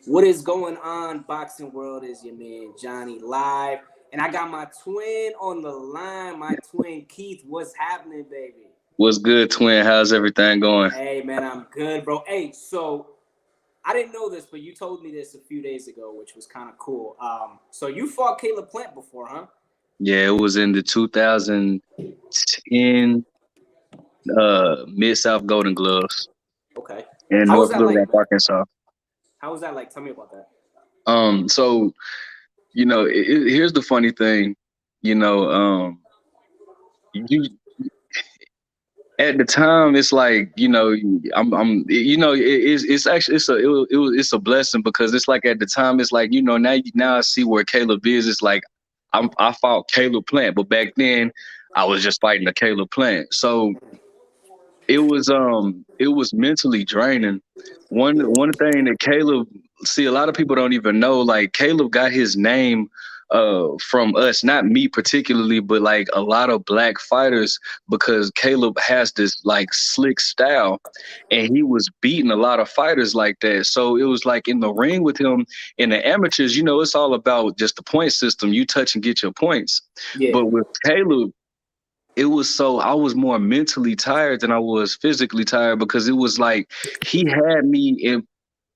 What is going on, boxing world? Is your man Johnny live, and I got my twin on the line. My twin Keith, what's happening, baby? What's good, twin? How's everything going? Hey, man, I'm good, bro. Hey, so I didn't know this, but you told me this a few days ago, which was kind of cool. So you fought Caleb Plant before, huh? Yeah, it was in the 2010 Mid South Golden Gloves Okay. in How was North that Little like, Rock, man? Arkansas. How was that like? Tell me about that. So here's the funny thing, you know, you at the time it's like it's actually it's a blessing because it's like at the time it's like now I see where Caleb is. It's like I fought Caleb Plant, but back then I was just fighting a Caleb Plant. So it was mentally draining. One thing that Caleb, see, a lot of people don't even know, like Caleb got his name from us, not me particularly, but like a lot of black fighters, because Caleb has this like slick style and he was beating a lot of fighters like that. So it was like in the ring with him in the amateurs, it's all about just the point system. You touch and get your points. Yeah. But with Caleb, I was more mentally tired than I was physically tired, because it was like he had me in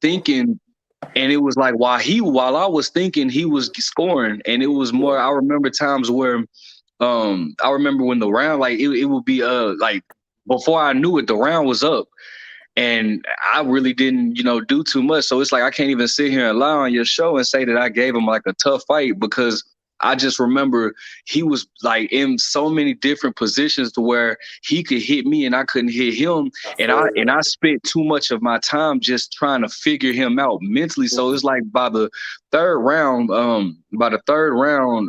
thinking, and it was like while I was thinking, he was scoring. And it was more, I remember times where I remember when the round, like it would be like before I knew it, the round was up and I really didn't, do too much. So it's like I can't even sit here and lie on your show and say that I gave him like a tough fight, because I just remember he was like in so many different positions to where he could hit me and I couldn't hit him. I And feel I you, and bro. I spent too much of my time just trying to figure him out mentally. So it's like by the third round,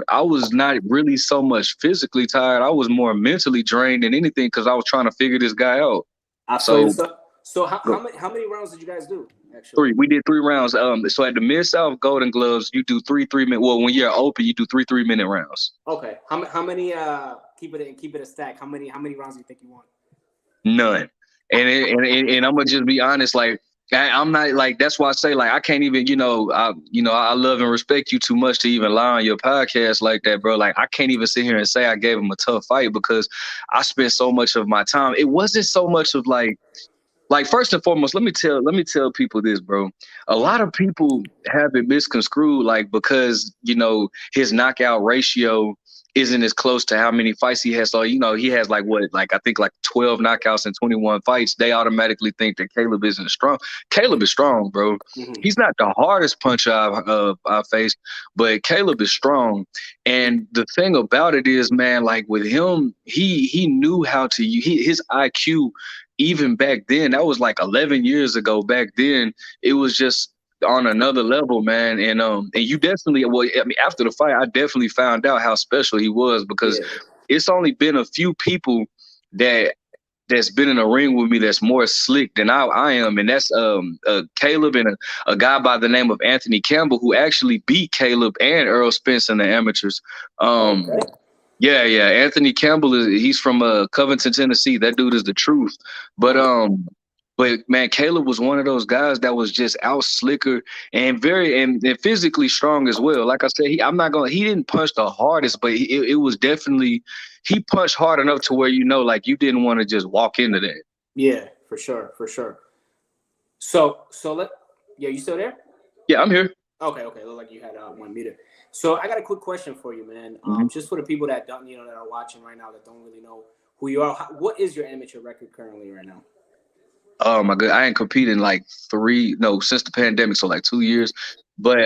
I was not really so much physically tired. I was more mentally drained than anything, because I was trying to figure this guy out. I feel you. So So how many rounds did you guys do actually? three. We did 3 rounds. So at the Mid South Golden Gloves, you do 3 3 minute. Well, when you're open, you do 3 3 minute rounds. Okay. How many? Keep it a stack. How many rounds do you think you won? None. And I'm gonna just be honest. Like I'm not like, that's why I say, like, I can't even, I love and respect you too much to even lie on your podcast like that, bro. Like I can't even sit here and say I gave him a tough fight, because I spent so much of my time. It wasn't so much of like, first and foremost, let me tell people this, bro. A lot of people have it misconstrued, like, because his knockout ratio isn't as close to how many fights he has. So he has like what, like I think like 12 knockouts in 21 fights. They automatically think that Caleb isn't strong. Caleb is strong, bro. Mm-hmm. He's not the hardest puncher I've faced, but Caleb is strong. And the thing about it is, man, like with him, he knew how to his IQ. Even back then, that was like 11 years ago. Back then, it was just on another level, man. And you definitely, well, I mean, after the fight, I definitely found out how special he was, because Yeah. it's only been a few people that that's been in a ring with me that's more slick than I am, and that's Caleb and a guy by the name of Anthony Campbell, who actually beat Caleb and Earl Spence in the amateurs. Um, Okay. yeah. Anthony Campbell he's from Covington, Tennessee. That dude is the truth. But Uh-huh. man, Caleb was one of those guys that was just out slicker and very and physically strong as well. Like I said, he didn't punch the hardest, but it was definitely, he punched hard enough to where like you didn't want to just walk into that. Yeah, for sure, for sure. Yeah, you still there? Yeah, I'm here. Okay. Look like you had one muted. So I got a quick question for you, man. Mhm. Just for the people that don't, that are watching right now that don't really know who you are. What is your amateur record currently right now? Oh my god, I ain't competed in like since the pandemic, so like 2 years. But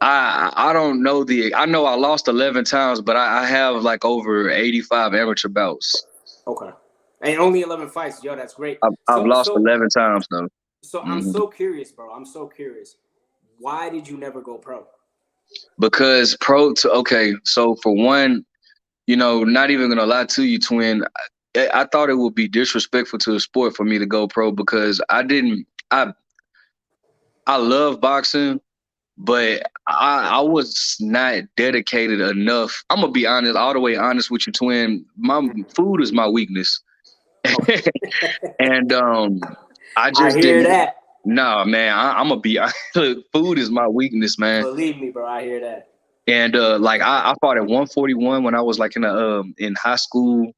I don't know I know I lost 11 times, but I have like over 85 amateur bouts. Okay, and only 11 fights. Yo, that's great. I've So lost so 11 times though. so I'm Mhm. so curious, bro. I'm so curious. Why did you never go pro? Because okay, so for one, not even gonna lie to you, twin. I thought it would be disrespectful to the sport for me to go pro, because I love boxing, but I was not dedicated enough. I'm gonna be honest, all the way honest with you, twin. My food is my weakness. Okay, And I I just hear didn't. that. Nah, man, I'm gonna be food is my weakness, man. Believe me, bro. I hear that. And like I fought at 141 when I was like in high school.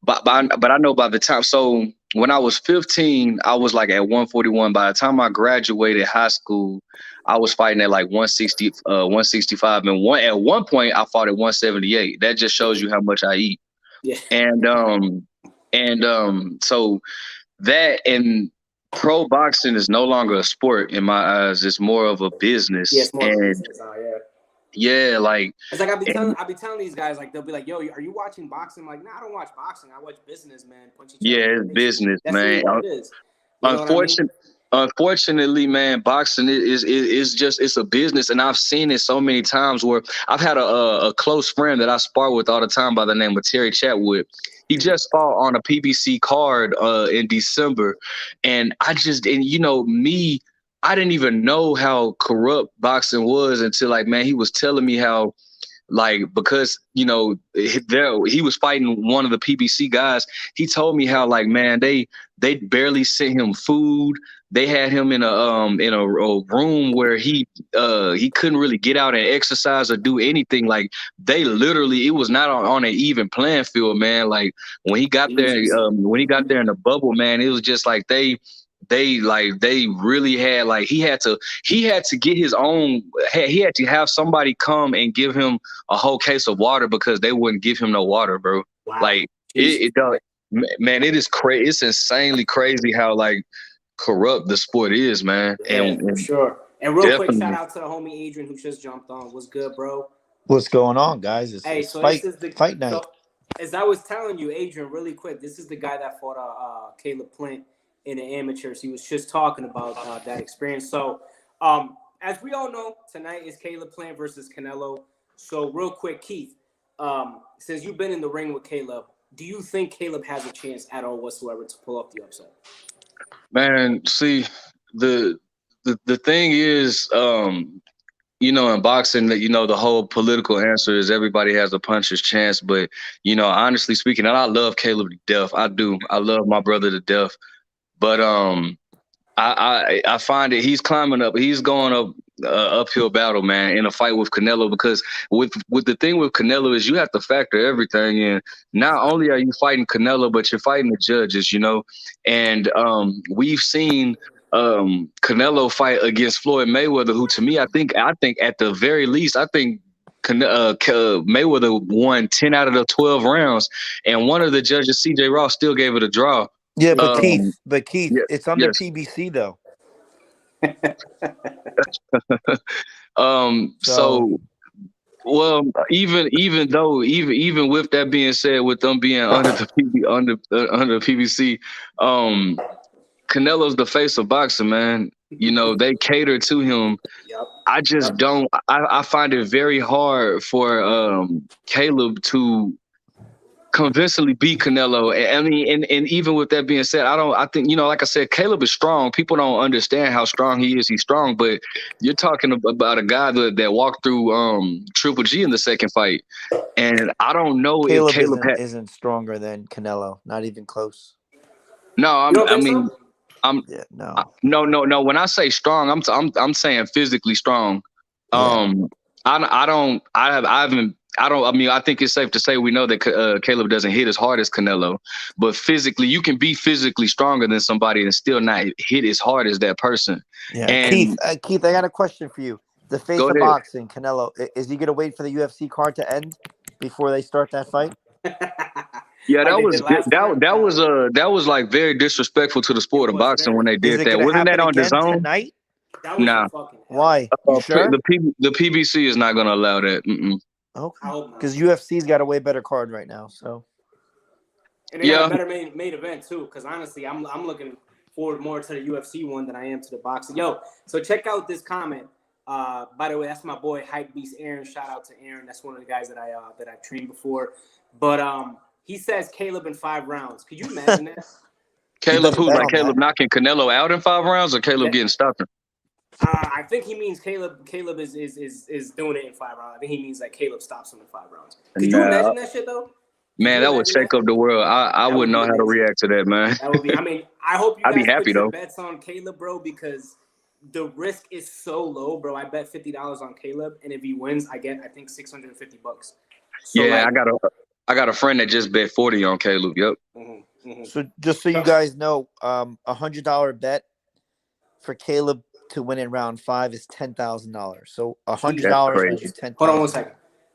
But I know by the time, so when I was 15, I was like at 141. By the time I graduated high school, I was fighting at like 160, 165, and at one point I fought at 178. That just shows you how much I eat. Yeah. And so that and pro boxing is no longer a sport in my eyes. It's more of a Yeah, business. it's more of a And business. Oh yeah. yeah, like It's like and I be telling these guys, like they'll be like, "Yo, are you watching boxing?" I'm like, "Nah, I don't watch boxing. I watch business, man. Punch each other yeah, in the it's face. business, That's really man. what it is. You know what I mean?" Unfortunately, unfortunately, man, boxing is just it's a business, and I've seen it so many times where I've had a close friend that I spar with all the time by the name of Terry Chatwood. He just fought on a PBC card in December, and you know me, I didn't even know how corrupt boxing was until like man, he was telling me how like because you know he was fighting one of the PBC guys. He told me how like man they barely sent him food. They had him in a room where he couldn't really get out and exercise or do anything. Like they literally it was not on an even playing field, man. Like Jesus. when he got there in the bubble, man, it was just like they really had like he had to get his own he had to have somebody come and give him a whole case of water because they wouldn't give him no water, bro. Wow. Like Jesus. it does, man. It is crazy. It's insanely crazy how like corrupt the sport is, man. Yeah, for And sure. And real quick, shout definitely, out to the homie Adrian who just jumped on. What's good, bro? What's going on, guys? Hey, It's so this is the fight night. so as I was telling you, Adrian, really quick. This is the guy that fought Caleb Plant in the amateurs. He was just talking about that experience. So, as we all know, tonight is Caleb Plant versus Canelo. So, real quick, Keith, since you've been in the ring with Caleb, do you think Caleb has a chance at all whatsoever to pull up the upset? man. See the the thing is, you know, in boxing, that you know, the whole political answer is everybody has a puncher's chance. But you know, honestly speaking, and I love Caleb to death. I do. I love my brother to death. But I find that he's climbing up. He's going up uphill battle, man, in a fight with Canelo because with the thing with Canelo is you have to factor everything in. Not only are you fighting Canelo, but you're fighting the judges, you know. And we've seen Canelo fight against Floyd Mayweather, who to me, I think at the very least, I think Mayweather won 10 out of the 12 rounds, and one of the judges, C.J. Ross, still gave it a draw. Yeah, Um, but Keith, yeah, it's under yes. PBC though. So So well, even with that being said, with them being under the under PBC, Canelo's the face of boxing, man. You know they cater to him. Yep. I just don't. I find it very hard for Caleb to convincingly beat Canelo. I mean, and even with that being said, I think, you know, like I said, Caleb is strong. People don't understand how strong he is. He's strong, but you're talking about a guy that walked through Triple G in the second fight. And I don't know if Caleb Caleb had isn't stronger than Canelo, not even close. no, You don't I think mean so? Yeah, no. no. When I say strong, I'm saying physically strong. Yeah. I mean, I think it's safe to say we know that Caleb doesn't hit as hard as Canelo, but physically, you can be physically stronger than somebody and still not hit as hard as that person. Yeah. And Keith, I got a question for you. The face go of ahead. boxing, Canelo, is he gonna wait for the UFC card to end before they start that fight? Yeah, Like that they was did last time? that was like very disrespectful to the It sport of was boxing when very. they Is did it that. gonna Wasn't that happen on the again zone? tonight? That was Nah, some fucking hell. Why? You sure? the PBC is not going to allow that. Mm-mm. Okay. I hope not. Because UFC's got a way better card right now. So And they got Yeah, a better main event too. Because honestly, I'm looking forward more to the UFC one than I am to the boxing. Yo, so check out this comment. By the way, that's my boy Hype Beast Aaron. Shout out to Aaron. That's one of the guys that I've trained before. But he says Caleb in 5 rounds. Could you imagine that? he Caleb, doesn't who bet like on that. Caleb knocking Canelo out in 5 rounds, or Caleb That- getting stopped? I think he means Caleb. Caleb is doing it in 5 rounds. I think he means that Caleb stops him in 5 rounds. Could you Nah, imagine that shit though? Man, you that would imagine shake that? up the world. I That would wouldn't be know how to amazing. react to that, man. That would be. I mean, I hope you I'd be guys put happy your though. bets on Caleb, bro, because the risk is so low, bro. I bet $50 on Caleb, and if he wins, I think $650. So Yeah, like, I got a friend that just bet 40 on Caleb. Yep. So just so you guys know, $100 bet for Caleb to win in round 5 is $10,000. So $100 That's wins you crazy. hold on one 10,000. second.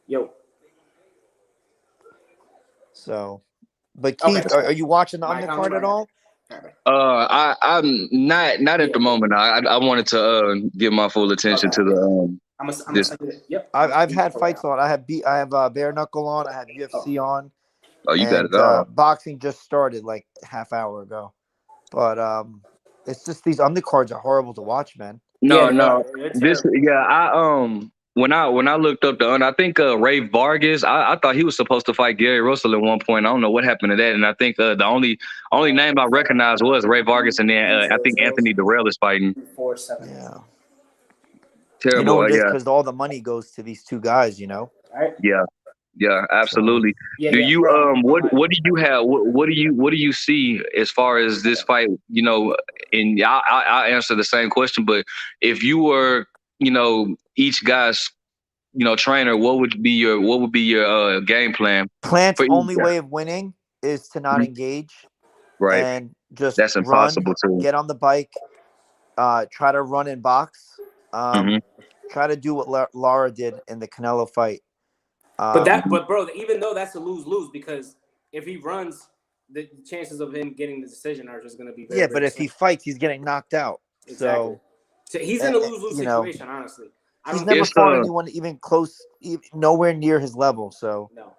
Yo, So, but okay. Keith, are you watching the My account's undercard at right here. all? All right. I'm not at Yeah, the yeah. moment. I wanted to give my full attention Okay. to the I'm gonna this. send you it. Yep. I've had fights on. I have bare knuckle on. I have Oh, UFC on, Oh, you got it and all. boxing just started like half hour ago. But it's just these undercards are horrible to watch, man. yeah, No, they are. no. They're This terrible. yeah, when I looked up the I think Ray Vargas, I thought he was supposed to fight Gary Russell at one point. I don't know what happened to that. And I think the only name I recognized was Ray Vargas, and then I think Anthony Durrell is fighting. 4-7. Yeah, Terrible. just Yeah, because all the money goes to these two guys, All right. yeah, yeah, So absolutely. Yeah, Do yeah, you bro. what do you have? What do you see as far as this fight? And I answer the same question, but if you were each guy's trainer, what would be your game plan Plant's for each only guy? way of winning is to not Mhm. engage Right, and just that's run, impossible too. get on the bike, try to run and box. Hmm. Try to do what Lara did in the Canelo fight. Hmm. But bro, even though that's a lose-lose, because if he runs, the chances of him getting the decision are just gonna be very, Yeah, but very if he slim. fights, he's getting knocked out. Exactly. So he's in a lose-lose situation, honestly. I He's don't never think. It's fought anyone even close, nowhere near his level. So No,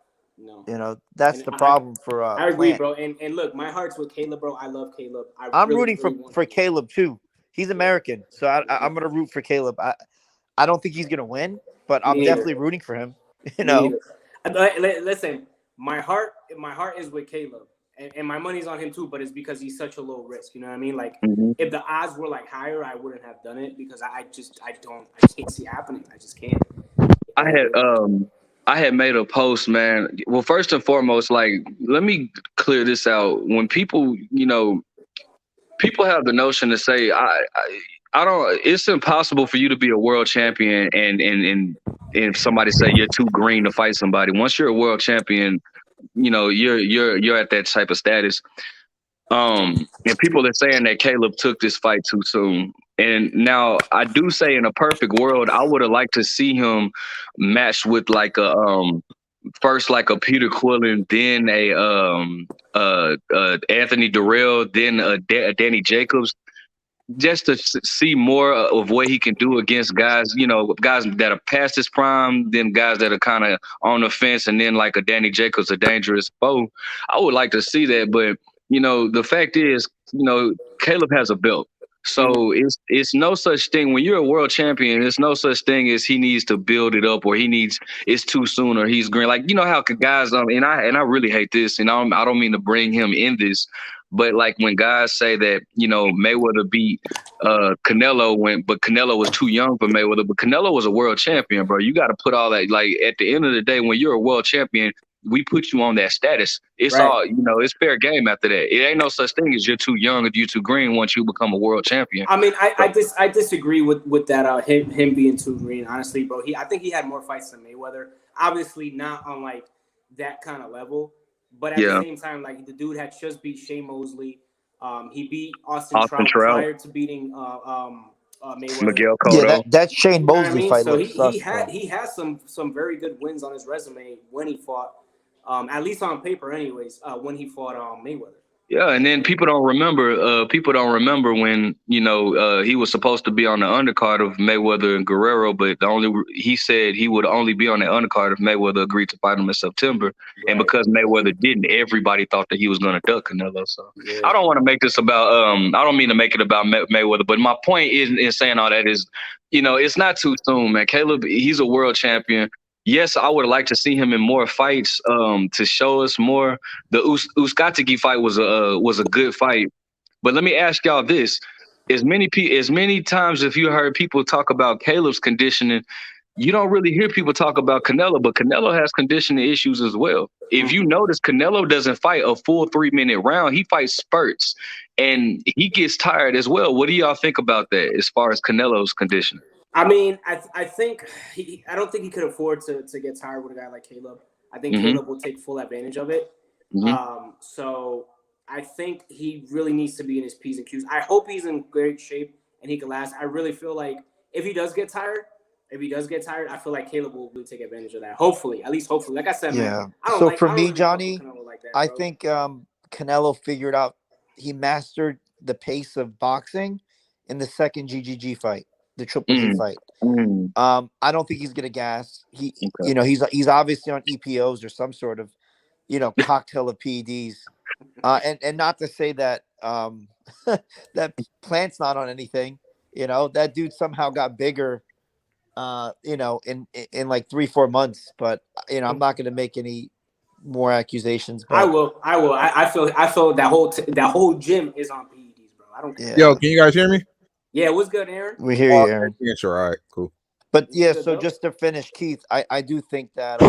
no. that's And the problem for I agree, Plant. bro. And look, my heart's with Caleb, bro. I love Caleb. I I'm really, rooting really want for him to win. Caleb too. He's Yeah. American, so I'm gonna root for Caleb. I don't think he's gonna win, but Me I'm neither. definitely rooting for him. Me neither. Listen, my heart is with Caleb, and my money's on him too. But it's because he's such a low risk. You know what I mean? Like, Mhm. if the odds were like higher, I wouldn't have done it because I can't see it happening. I just can't. I had I had made a post, man. Well, first and foremost, like let me clear this out. When people have the notion to say I don't. It's impossible for you to be a world champion and if somebody say you're too green to fight somebody. Once you're a world champion, you're at that type of status. And people are saying that Caleb took this fight too soon. And now I do say in a perfect world, I would have liked to see him matched with like a first like a Peter Quillen, then a Anthony Durrell, then a Danny Jacobs, just to see more of what he can do against guys, guys that are past his prime, then guys that are kind of on the fence, and then like a Danny Jacobs, a dangerous foe. I would like to see that, but the fact is, Caleb has a belt. Mhm. So it's no such thing when you're a world champion. It's no such thing as he needs to build it up or it's too soon or he's green. Like how guys and I really hate this and I don't mean to bring him in this, but like when guys say that Mayweather beat Canelo but Canelo was too young for Mayweather, but Canelo was a world champion, bro. You got to put all that, like at the end of the day, when you're a world champion, we put you on that status. It's Right. all, it's fair game after that. It ain't no such thing as you're too young or you're too green once you become a world champion. I mean, So, I disagree with that. Him being too green, honestly, bro. I think he had more fights than Mayweather. Obviously, not on like that kind of level, but at the yeah, same time, like the dude had just beat Shea Mosley. He beat Austin Austin Trout Trout, prior to beating Mayweather. Miguel Yeah, Cotto. that Shane You know what I Mosley mean? fight So looks sus, though. he has some very good wins on his resume when he fought, at least on paper, anyways. When he fought Mayweather. Yeah, and then people don't remember. People don't remember when he was supposed to be on the undercard of Mayweather and Guerrero, but he said he would only be on the undercard if Mayweather agreed to fight him in September. And Right. because Mayweather didn't, everybody thought that he was going to duck Canelo. So Yeah. I don't want to make this about. I don't mean to make it about Mayweather, but my point in saying all that is, it's not too soon, man. Caleb, he's a world champion. Yes, I would like to see him in more fights to show us more. The Uskatiki fight was a good fight, but let me ask y'all this: as many times if you heard people talk about Caleb's conditioning, you don't really hear people talk about Canelo, but Canelo has conditioning issues as well. If you notice, Canelo doesn't fight a full 3-minute round. He fights spurts, and he gets tired as well. What do y'all think about that as far as Canelo's condition? I mean, I think I don't think he could afford to get tired with a guy like Caleb. I think Caleb will take full advantage of it. So I think he really needs to be in his P's and Q's. I hope he's in great shape and he can last. I really feel like if he does get tired, I feel like Caleb will really take advantage of that. Hopefully, at least hopefully. Like I said, man, So for me, Johnny, I think Canelo figured out he mastered the pace of boxing in the second GGG fight, the Triple G fight. I don't think he's gonna gas. He's obviously on EPOs or some sort of cocktail of PEDs. And not to say that that Plant's not on anything. That dude somehow got bigger. In like 3-4 months, but I'm not going to make any more accusations. But I will. I feel that whole gym is on PEDs, bro. I don't care. Yo, can you guys hear me? Yeah, what's good, Aaron? We hear you, Aaron. Yeah, sure. All right, cool. But yeah, so just to finish, Keith, I do think that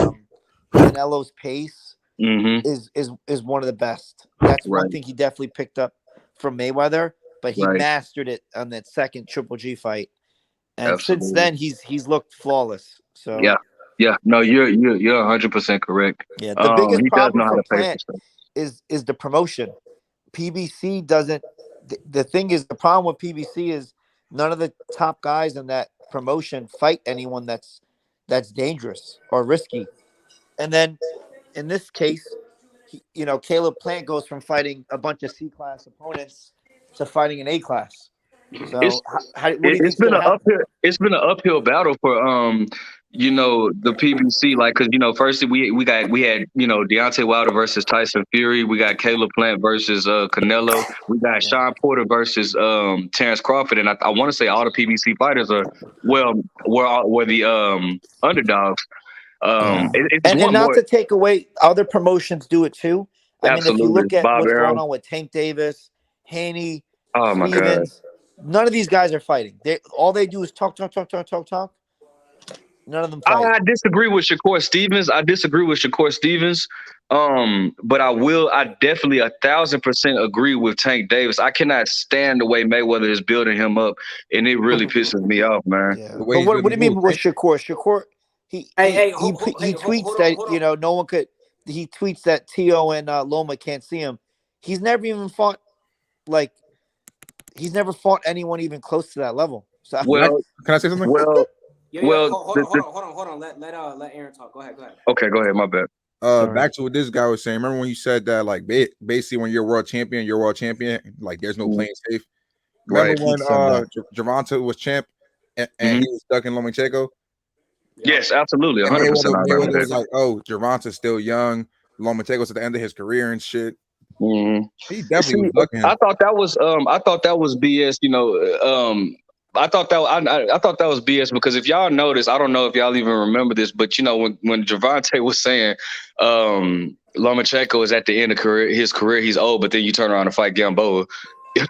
Canelo's pace is one of the best. That's one thing he definitely picked up from Mayweather, but he mastered it on that second Triple G fight. And since then, he's looked flawless. So no, you're 100% correct. Yeah, the biggest problem for Plant is the promotion. PBC doesn't. The thing is, the problem with PBC is none of the top guys in that promotion fight anyone that's dangerous or risky. And then in this case, Caleb Plant goes from fighting a bunch of C-class opponents to fighting an A-class. So it's been an uphill battle for the PBC, like, because first we had Deontay Wilder versus Tyson Fury, we got Caleb Plant versus Canelo, we got Sean Porter versus Terrence Crawford, and I want to say all the PBC fighters were the underdogs. And not to take away, other promotions do it too. I mean, if you look at what's going on with Tank Davis, Haney, Stevens, none of these guys are fighting. All they do is talk. None of them fight. I disagree with Shakur Stevens. But I definitely 1,000% agree with Tank Davis. I cannot stand the way Mayweather is building him up, and it really pisses me off, man. Yeah. But what do you mean with Shakur? Shakur, he tweets that no one could. He tweets that Tio and Loma can't see him. He's never even fought He's never fought anyone even close to that level. So can I say something? Hold on. Let Aaron talk. Go ahead. Okay, go ahead. My bad. Back to what this guy was saying. Remember when you said that, like, basically when you're world champion, like, there's no playing safe. Remember when Gervonta was champ and he was stuck in Lomachenko? Yes, absolutely. 100%. Mayweather was like, oh, Gervonta's still young. Lomachenko's at the end of his career and shit. He definitely was ducking him. I thought that was BS. I thought that was BS because if y'all notice, I don't know if y'all even remember this, but when Gervonta was saying Lomachenko is at the end of his career, he's old, but then you turn around and fight Gamboa. It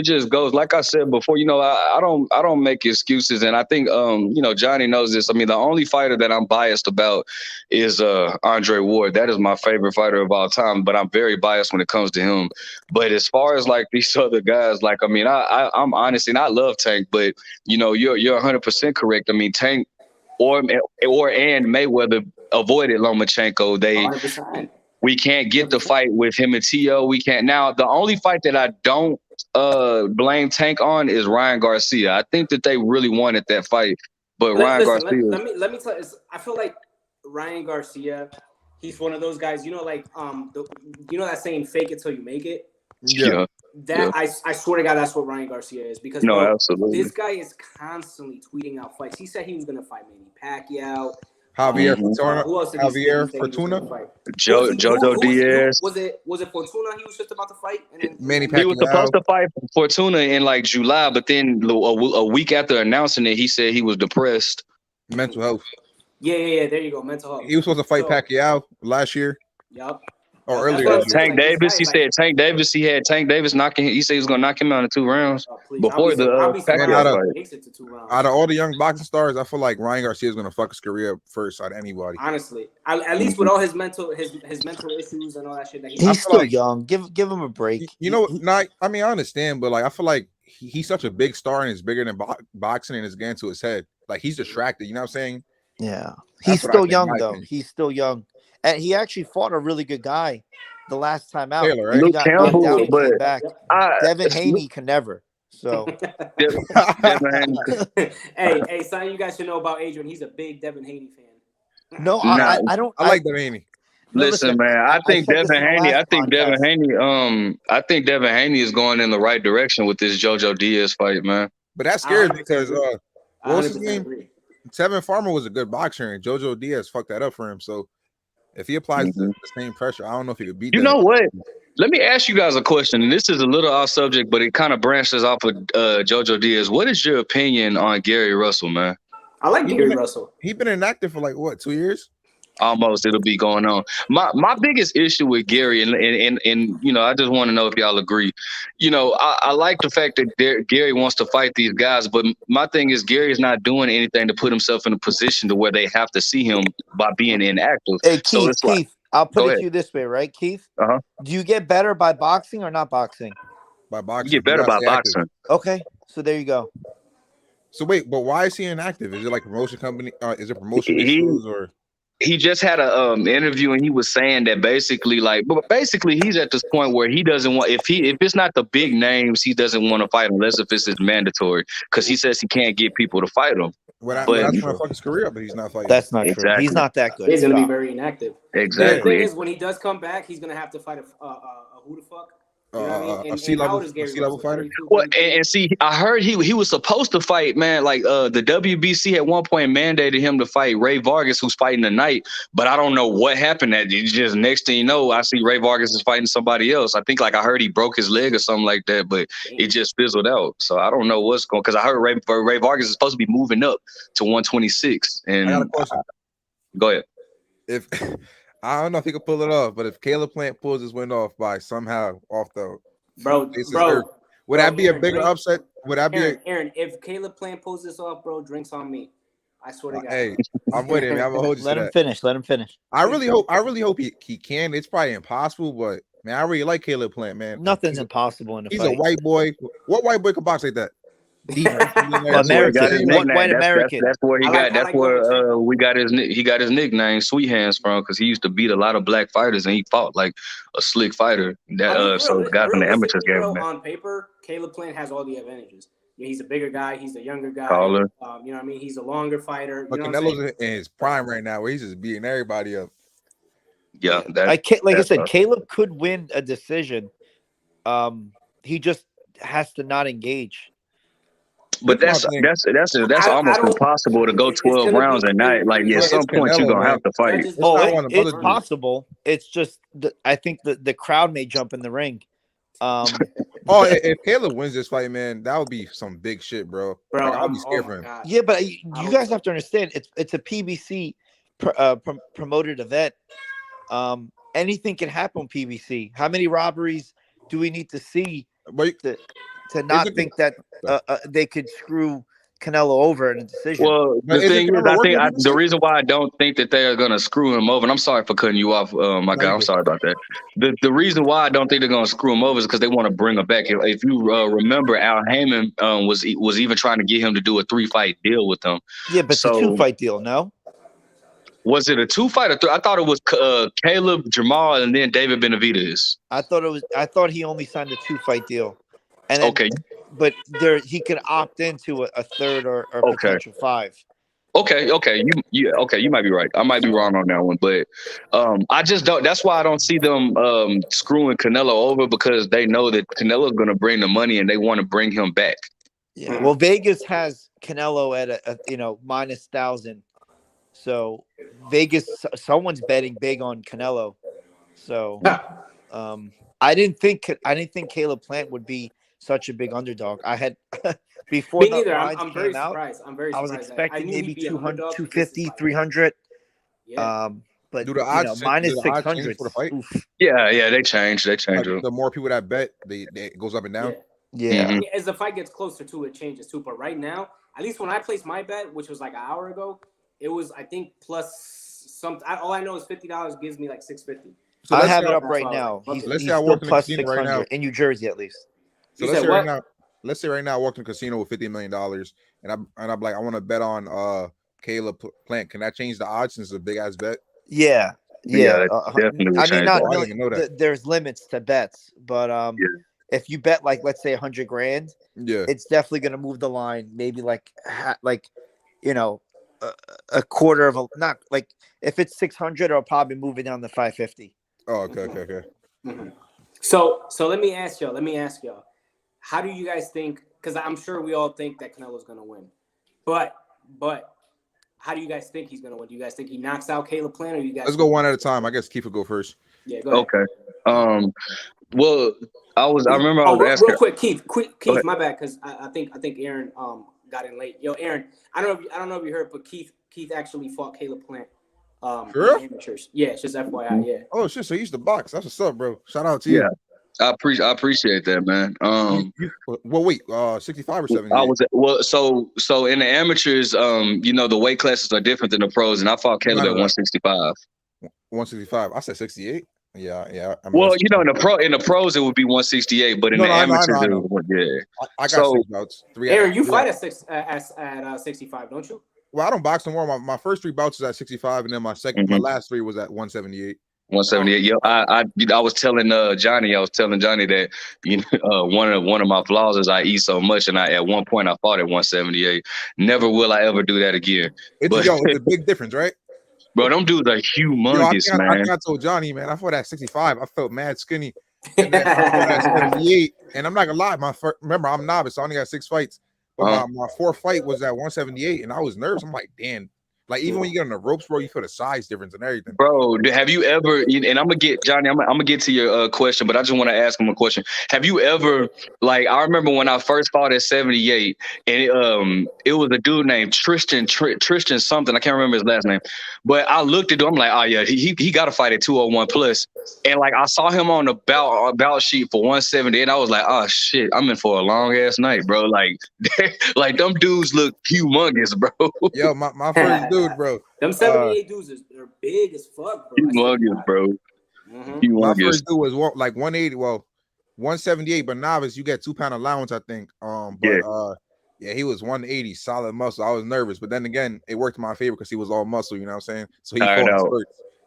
just goes like I said before. I don't make excuses, and I think Johnny knows this. I mean, the only fighter that I'm biased about is Andre Ward. That is my favorite fighter of all time, but I'm very biased when it comes to him. But as far as like these other guys, like, I mean, I'm honestly, and I love Tank, but you're 100% correct. I mean, Tank or Mayweather avoided Lomachenko. 100%. We can't get the fight with him and T.O. We can't. Now, the only fight that I don't blame Tank on is Ryan Garcia. I think that they really wanted that fight, but Ryan Garcia. Let me tell you, I feel like Ryan Garcia, he's one of those guys, that saying "fake it till you make it." Yeah. I swear to God, that's what Ryan Garcia is, because absolutely. This guy is constantly tweeting out fights. He said he was going to fight Manny Pacquiao. Javier Fortuna, Jojo Diaz. Was it Fortuna he was just about to fight? And then Manny Pacquiao. He was supposed to fight Fortuna in like July, but then a week after announcing it, he said he was depressed. Mental health. Yeah. There you go. Mental health. He was supposed to fight Pacquiao last year. Yep. or earlier what I'm this year. saying. Tank Like, Davis. He said Tank Davis. He had Tank Davis knocking. He said he was gonna knock him out in 2 rounds Please, before I'll be the surprised Pacquiao if fight. he makes it to 2 rounds. Out of all the young boxing stars, I feel like Ryan Garcia is gonna fuck his career up first out of anybody. Honestly, at least with all his mental issues and all that shit that he's still young. Give him a break. You know, I mean, I understand, but like I feel like he's such a big star and it's bigger than boxing and it's getting to his head. Like he's distracted. You know what I'm saying? Yeah, he's still young though. He's still young, and he actually fought a really good guy the last time out. Taylor, right? He got knocked out and came but back. Devin Haney can never. So, Devin Haney. hey, something you guys should know about Adrian. He's a big Devin Haney fan. No, I don't. I like Devin Haney. Listen, man. I think Devin Haney. I think Devin Haney is going in the right direction with this JoJo Diaz fight, man. But that's scary because what was his name? Tevin Farmer was a good boxer, and JoJo Diaz fucked that up for him. So if he applies the same pressure, I don't know if he could beat. You know what? Let me ask you guys a question, and this is a little off subject, but it kind of branches off of JoJo Diaz. What is your opinion on Gary Russell, man? I like Gary Russell. He's been inactive for like what, 2 years? Almost, it'll be going on. My biggest issue with Gary, and you know, I just want to know if y'all agree. You know, I like the fact that Gary wants to fight these guys, but my thing is Gary is not doing anything to put himself in a position to where they have to see him by being inactive. Hey, Keith, so it's Keith, I'll put it to you this way, right, Keith? Do you get better by boxing or not boxing? By boxing. You get better by boxing. Okay, so there you go. So wait, but why is he inactive? Is it like promotion company? Is it promotion issues or? He just had a interview and he was saying that basically he's at this point where he doesn't want if it's not the big names, he doesn't want to fight unless if it's mandatory because he says he can't get people to fight him. That's going to fuck his career up, but he's not fighting. That's not true. He's not that good. He's going to be very inactive. Exactly. The thing is, when he does come back, he's going to have to fight a who the fuck? You know what I mean? A C-level fighter. Well, and see, I heard he was supposed to fight, man. Like the WBC at one point mandated him to fight Ray Vargas, who's fighting tonight. But I don't know what happened. That just next thing you know, I see Ray Vargas is fighting somebody else. I think I heard he broke his leg or something like that, but it just fizzled out. So I don't know what's going. Because I heard Ray Vargas is supposed to be moving up to 126. And I got a question. Go ahead. If I don't know if he could pull it off, but if Caleb Plant pulls his win off by somehow off the bro, would that be a bigger upset? Would that be Aaron? If Caleb Plant pulls this off, bro, drinks on me. I swear to God. Hey, I'm with him. I'm gonna hold you. Let him finish. Let him finish. I really hope he can. It's probably impossible, but man, I really like Caleb Plant, man. Nothing's impossible in a fight. He's a white boy. What white boy can box like that? American, white American. That's where he got. That's where we got his. He got his nickname "Sweet Hands" from because he used to beat a lot of black fighters and he fought like a slick fighter. That so the guys in the amateurs gave him that. On paper, Caleb Plant has all the advantages. Yeah, he's a bigger guy. He's a younger guy. Taller. You know what I mean? He's a longer fighter. But Canelo's in his prime right now, where he's just beating everybody up. Yeah, I said, Caleb could win a decision. He just has to not engage. But that's almost impossible to go 12 rounds a night. Like at some point you're gonna have to fight. It's possible. It's just I think the crowd may jump in the ring. If Caleb wins this fight, man, that would be some big shit, bro. I'll be scared for him. God. Yeah, but you guys have to understand, it's a PBC promoted event. Anything can happen on PBC. How many robberies do we need to see to not think that they could screw Canelo over in a decision? Well, the thing is, I think the reason why I don't think that they are going to screw him over, and I'm sorry for cutting you off, my guy. I'm sorry about that. The reason why I don't think they're going to screw him over is because they want to bring him back. If you remember, Al Heyman was even trying to get him to do a 3-fight deal with them. Yeah, but it's a 2-fight deal, no? Was it a 2-fight or 3? I thought it was Caleb, Jamal, and then David Benavidez. I thought he only signed a 2-fight deal. And then, okay. But he could opt into a third or potential 5. Okay, you might be right. I might be wrong on that one, but I just don't. That's why I don't see them screwing Canelo over because they know that Canelo's going to bring the money and they want to bring him back. Yeah. Well, Vegas has Canelo at a minus 1,000, so Vegas someone's betting big on Canelo. So I didn't think Caleb Plant would be such a big underdog. I had before the lines I'm came very out. Surprised. I'm very surprised. I was expecting maybe 200, 250, 300. Yeah. But do the odds minus change 600 for the fight? Yeah, they change. They change. Like, the more people that bet, it goes up and down. Yeah. Mhm. As the fight gets closer to it, changes too. But right now, at least when I placed my bet, which was like an hour ago, it was I think plus something. All I know is $50 gives me like $650. So I have it up right now. Like, He's let's say I still walked in the plus casino right 600 now. in New Jersey at least. So let's say right now I walked in the casino with $50 million, and I'm like, I want to bet on Caleb Plant. Can that change the odds since it's a big ass bet? Yeah. Definitely. I mean, not I didn't even know that. there's limits to bets, but if you bet like let's say $100,000, it's definitely gonna move the line. Maybe like a quarter of not like if it's 600, it'll probably move it down to 550. Oh, okay. Mm-hmm. So let me ask y'all, how do you guys think? Because I'm sure we all think that Canelo's gonna win, but how do you guys think he's gonna win? Do you guys think he knocks out Caleb Plant, or you guys? Let's go one at a time. I guess Keith will go first. Yeah, go ahead. Okay. Well, I remember I was asking real quick, Keith, my bad, because I think Aaron got in late. Yo, Aaron, I don't know if you heard, but Keith actually fought Caleb Plant. For real? Amateurs. Yeah, it's just FYI. Yeah. Oh shit! So he used to box. That's what's up, bro. Shout out to you. Yeah, I appreciate that, man. Well, wait, 65 or 70? So in the amateurs, the weight classes are different than the pros, and I fought Caleb at 165. 165. I said 68. Yeah. Well, in the pros it would be 168, but in the amateurs, I got 6 bouts. Aaron, you fight at 65, don't you? Well, I don't box no more. My first 3 bouts was at 65, and then my last 3 was at 178. 178. Yeah, I was telling Johnny that one of my flaws is I eat so much, and at one point I fought at 178. Never will I ever do that again. It's a big difference, right? Bro, them dudes are humongous, man. I think I told Johnny, man, I fought at 65. I felt mad skinny. And then I fought at 78, and I'm not gonna lie. Remember, I'm novice, so I only got 6 fights. But my 4th fight was at 178, and I was nervous. I'm like, damn. Like, even when you get on the ropes, bro, you feel the size difference and everything. Bro, have you ever, and I'm going to get, Johnny, I'm going to get to your question, but I just want to ask him a question. Have you ever, like, I remember when I first fought at 78, and it was a dude named Tristan something. I can't remember his last name. But I looked at him, I'm like, oh, yeah, he got to fight at 201 plus. And, like, I saw him on the bout sheet for 170, and I was like, oh, shit, I'm in for a long-ass night, bro. Like, them dudes look humongous, bro. Yo, my first dude, bro. Them 78 dudes are big as fuck, bro. Humongous, bro. Mm-hmm. My first dude was like 180, 178, but novice, you get 2-pound allowance, I think. Yeah, he was 180, solid muscle. I was nervous, but then again, it worked in my favor because he was all muscle, you know what I'm saying? So he fought his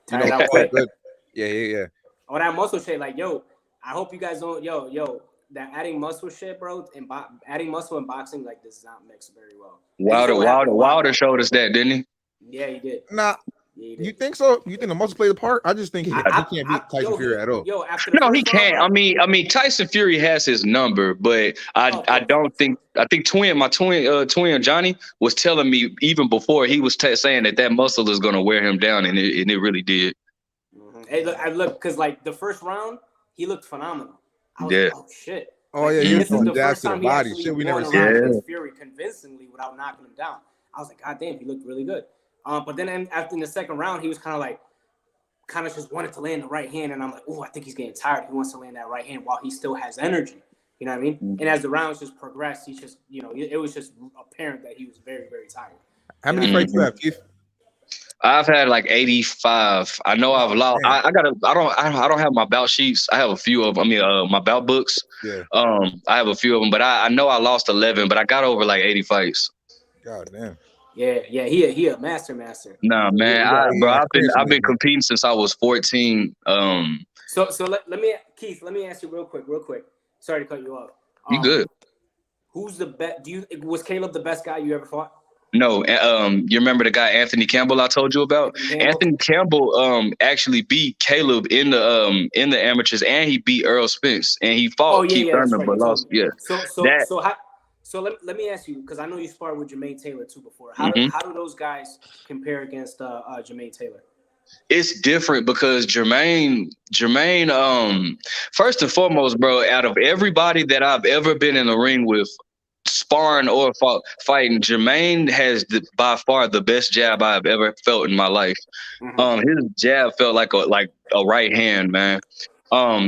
first. Good. Yeah. Oh, that muscle shit, like, yo, I hope you guys don't, that adding muscle shit, bro, and adding muscle in boxing, like, does not mix very well. Wilder showed us that, didn't he? Yeah, he did. Nah. Yeah, he did. You think so? You think the muscle played a part? I just think he can't beat Tyson Fury at all. No, he can't. I mean, Tyson Fury has his number, but I don't think. I think my twin Johnny was telling me even before he was saying that muscle is going to wear him down, and it really did. Mm-hmm. Hey, look, because like the first round, he looked phenomenal. I was like, oh shit. Oh yeah, this is the first time he body. actually Shit, we won never against Fury convincingly without knocking him down. I was like, God damn, he looked really good. But then after in the second round, he was kind of just wanted to land the right hand, and I'm like, oh, I think he's getting tired. He wants to land that right hand while he still has energy. You know what I mean? Mm-hmm. And as the rounds just progressed, he just, it was just apparent that he was very, very tired. How many fights you have, Keith? I've had like 85. I know I've lost. I don't have my bout sheets. I have a few of them. I mean, my bout books. Yeah. I have a few of them, but I know I lost 11, but I got over like 80 fights. God damn. Yeah. He a master. Nah, man. I've been competing since I was 14. So let me, Keith, let me ask you real quick. Sorry to cut you off. You good? Who's the best? Was Caleb the best guy you ever fought? No, you remember the guy Anthony Campbell I told you about? Anthony Campbell actually beat Caleb in the amateurs, and he beat Earl Spence, and he fought Keith Thurman, but lost. Yeah. So let me ask you, because I know you sparred with Jermaine Taylor too before. How do those guys compare against Jermaine Taylor? It's different because Jermaine, first and foremost, bro, out of everybody that I've ever been in the ring with, sparring or fighting, Jermaine has by far the best jab I've ever felt in my life. His jab felt like a right hand, man.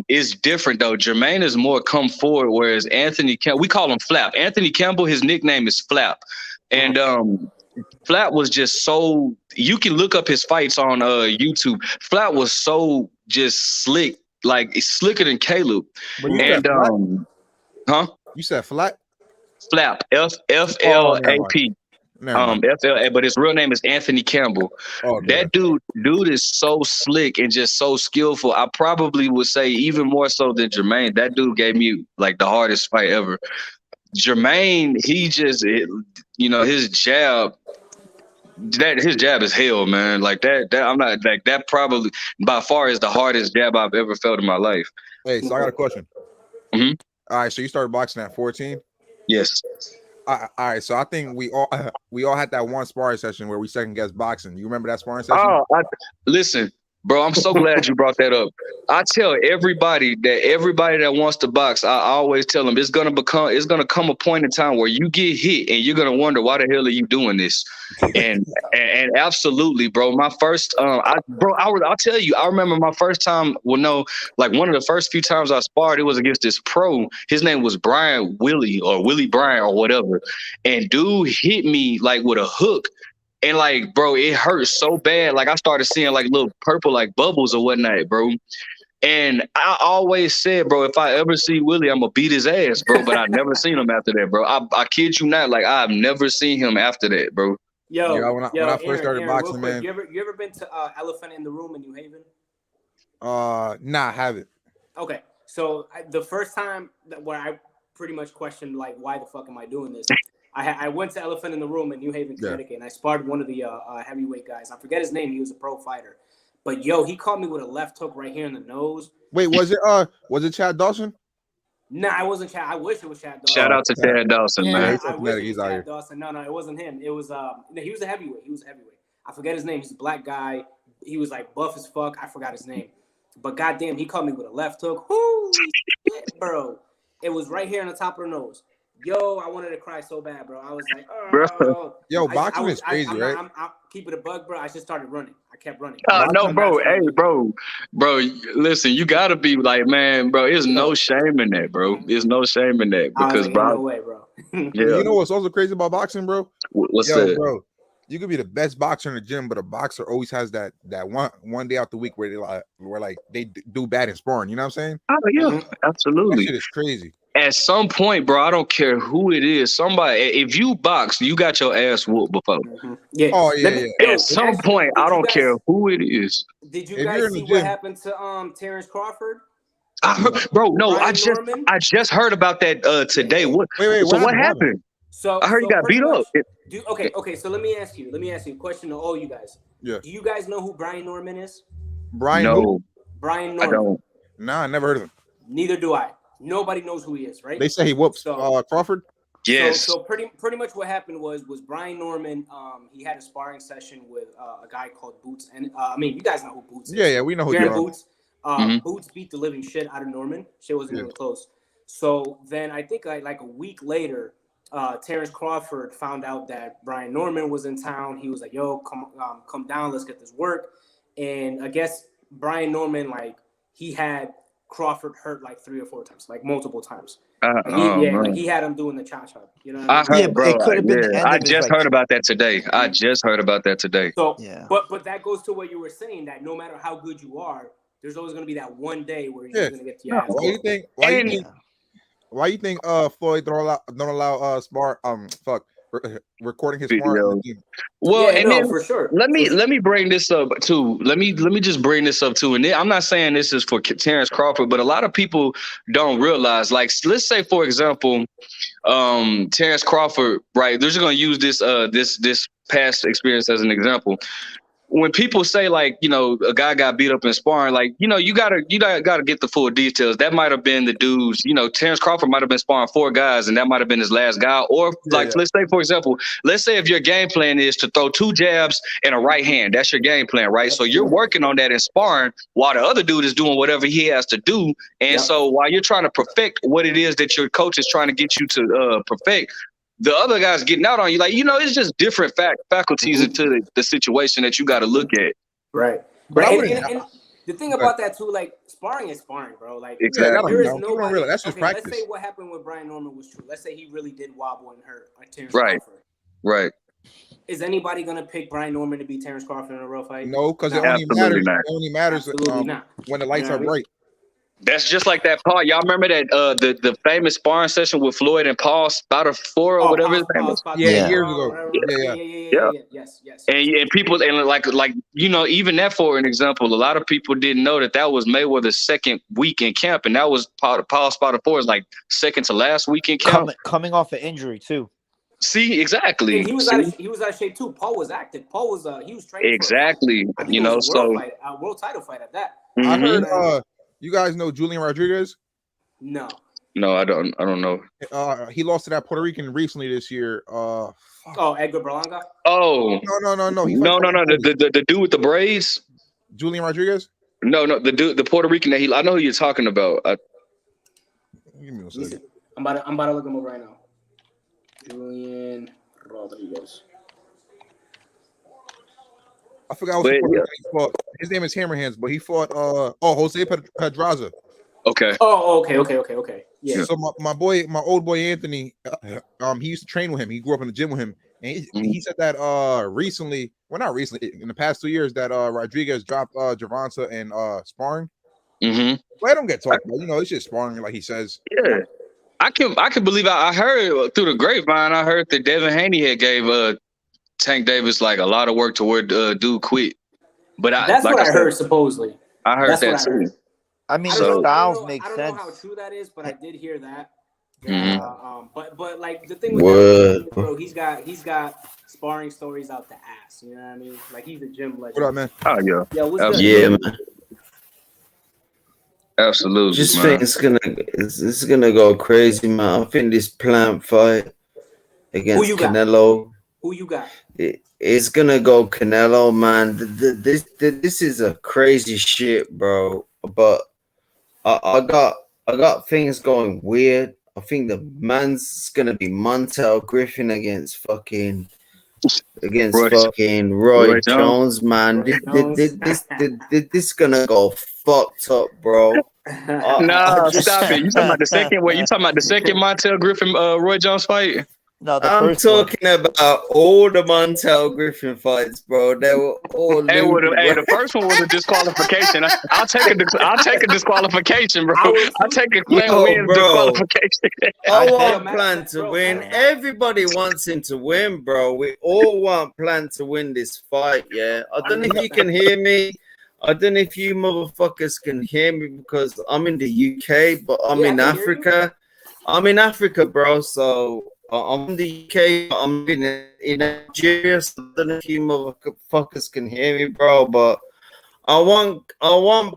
It's different though. Jermaine is more come forward, whereas Anthony Campbell, we call him Flap. Anthony Campbell, his nickname is Flap, and Flap was just so. You can look up his fights on YouTube. Flap was so just slick, like slicker than Caleb. And huh? You said Flap? Flap, Flap. FLA, but his real name is Anthony Campbell. That dude is so slick and just so skillful. I probably would say even more so than Jermaine. That dude gave me like the hardest fight ever. Jermaine, he just, his jab. His jab is hell, man. Like that I'm not like that. Probably by far is the hardest jab I've ever felt in my life. Hey, so I got a question. All right, so you started boxing at 14? Yes. All right, so I think we all had that one sparring session where we second guessed boxing. You remember that sparring session? Listen, bro, I'm so glad you brought that up. I tell everybody that wants to box, I always tell them it's gonna come a point in time where you get hit and you're gonna wonder why the hell are you doing this? And absolutely, bro. My first, I'll tell you, I remember my first time. Well, no, like one of the first few times I sparred, it was against this pro. His name was Willie Bryan or whatever. And dude hit me like with a hook. And like, bro, it hurt so bad. Like I started seeing like little purple like bubbles or whatnot, bro. And I always said, bro, if I ever see Willie, I'm gonna beat his ass, bro. But I never seen him after that, bro. I kid you not, like I've never seen him after that, bro. When I first started boxing, man. You ever been to Elephant in the Room in New Haven? Nah, I haven't. Okay, so the first time where I pretty much questioned like, why the fuck am I doing this? I went to Elephant in the Room in New Haven, Connecticut, and I sparred one of the heavyweight guys. I forget his name. He was a pro fighter. But he caught me with a left hook right here in the nose. Wait, was it Chad Dawson? Nah, it wasn't Chad. I wish it was Chad Dawson. Shout out to Chad Dawson, man. I wish it was Chad Dawson. No, it wasn't him. It was he was a heavyweight. I forget his name. He's a black guy. He was like buff as fuck. I forgot his name. But goddamn, he caught me with a left hook. Holy shit, bro. It was right here on the top of the nose. Yo, I wanted to cry so bad, bro. I was like, oh. Yo, boxing is crazy, right? I'm keeping it a bug, bro. I just started running. I kept running. No, bro. Hey, bro. Listen, you gotta be like, man, bro. There's no shame in that, bro. There's no shame in that because, bro. No way, bro. Yeah. You know what's also crazy about boxing, bro? What's that, bro? You could be the best boxer in the gym, but a boxer always has that one day out the week where they do bad in sparring. You know what I'm saying? Oh yeah, absolutely. That shit is crazy. At some point, bro, I don't care who it is. Somebody, if you box, you got your ass whooped before. Yeah. Oh yeah. At some point, I don't care who it is. Did you guys see what happened to Terrence Crawford? I just heard about that today. What happened? So I heard he got beat up. Okay. So let me ask you a question to all you guys. Yeah. Do you guys know who Brian Norman is? Brian Norman. I don't. Nah, I never heard of him. Neither do I. Nobody knows who he is, right? They say he whoops Crawford. Yes. So pretty much what happened was Brian Norman. He had a sparring session with a guy called Boots, and you guys know who Boots is. Yeah, we know who Boots. Boots beat the living shit out of Norman. Shit wasn't even close. So then I think like a week later, Terrence Crawford found out that Brian Norman was in town. He was like, "Yo, come down, let's get this work." And I guess Brian Norman he had Crawford hurt like 3 or 4 times, like multiple times. He had him doing the cha-cha. You know what I mean? I heard, bro. It could have been. I just heard about that today. So, but that goes to what you were saying, that no matter how good you are, there's always going to be that one day where you're going to get your ass. Why you think Floyd don't allow recording his sparring? Well, for sure. Let me bring this up too. Let me just bring this up too. And I'm not saying this is for Terrence Crawford, but a lot of people don't realize. Like, let's say for example, Terrence Crawford, right? They're just gonna use this past experience as an example. When people say a guy got beat up in sparring, you gotta get the full details. That might have been the dudes, Terrence Crawford might have been sparring 4 guys and that might have been his last guy. Or let's say, for example, if your game plan is to throw 2 jabs and a right hand, that's your game plan, right? So you're working on that in sparring while the other dude is doing whatever he has to do. And so while you're trying to perfect what it is that your coach is trying to get you to perfect, the other guy's getting out on you. Like, it's just different faculties into the situation that you got to look at. Right. But and the thing about that too, like sparring is sparring, bro. Like exactly. there is nobody. That's just practice. Let's say what happened with Brian Norman was true. Let's say he really did wobble and hurt Terrence Crawford. Right. Is anybody gonna pick Brian Norman to beat Terrence Crawford in a real fight? No, because it only matters. It only matters when the lights are bright. That's just like that Paul. Y'all remember that the famous sparring session with Floyd and Paul Spatafora or whatever his name was? Yeah, years ago. Yeah. Yes. And people and like even that, for an example, a lot of people didn't know that was Mayweather's second week in camp, and that was Paul Spatafora's like second to last week in camp. Coming off an injury too. See, exactly. And he was out of shape too. Paul was active. Paul was he was training exactly. For a world title fight at that. I heard. You guys know Julian Rodriguez? No, I don't know. He lost to that Puerto Rican recently this year. Edgar Berlanga. Oh, no. No. The dude with the braids. Julian Rodriguez? No, the Puerto Rican that I know who you're talking about. Give me a second. I'm about to look him up right now. Julian Rodriguez. I forgot what he fought. His name is Hammerhands, but he fought Jose Pedraza. Okay. Oh, okay. Yeah. So my old boy Anthony, he used to train with him. He grew up in the gym with him, and he said that not recently, in the past 2 years, that Rodriguez dropped Gervonta and sparring. Mm-hmm. Well, I don't get talked about. It's just sparring, like he says. Yeah. I can believe I heard through the grapevine. I heard that Devin Haney had gave Tank Davis like a lot of work to where dude quit. But that's what I heard supposedly. I heard that too. I mean, the styles make sense. I don't know how true that is, but I did hear that. Mm-hmm. But like the thing with that, bro, he's got sparring stories out the ass. You know what I mean? Like he's a gym legend. What up, man? Oh yeah. Yeah, what's Absolutely. good? Man. Absolutely. Just think it's gonna go crazy, man. I think this Plant fight against Canelo. Who you got? It's gonna go Canelo, man. This is a crazy shit, bro. But I got things going weird. I think the man's gonna be Montel Griffin against fucking Roy Jones, man. This gonna go fucked up, bro. Stop it. You talking about the second? Wait, you talking about the second Montel Griffin Roy Jones fight? No, I'm talking about all the Montel Griffin fights, bro. They were all. The first one was a disqualification. I'll take a disqualification, bro. I'll take a win disqualification. I want Plan to win. Everybody wants him to win, bro. We all want Plan to win this fight. Yeah, I don't know if you can hear me. I don't know if you motherfuckers can hear me because I'm in the UK, but I'm in Africa. I'm in Africa, bro. So. I'm in the UK, but I'm in Nigeria, so I don't know if you motherfuckers can hear me, bro, but I want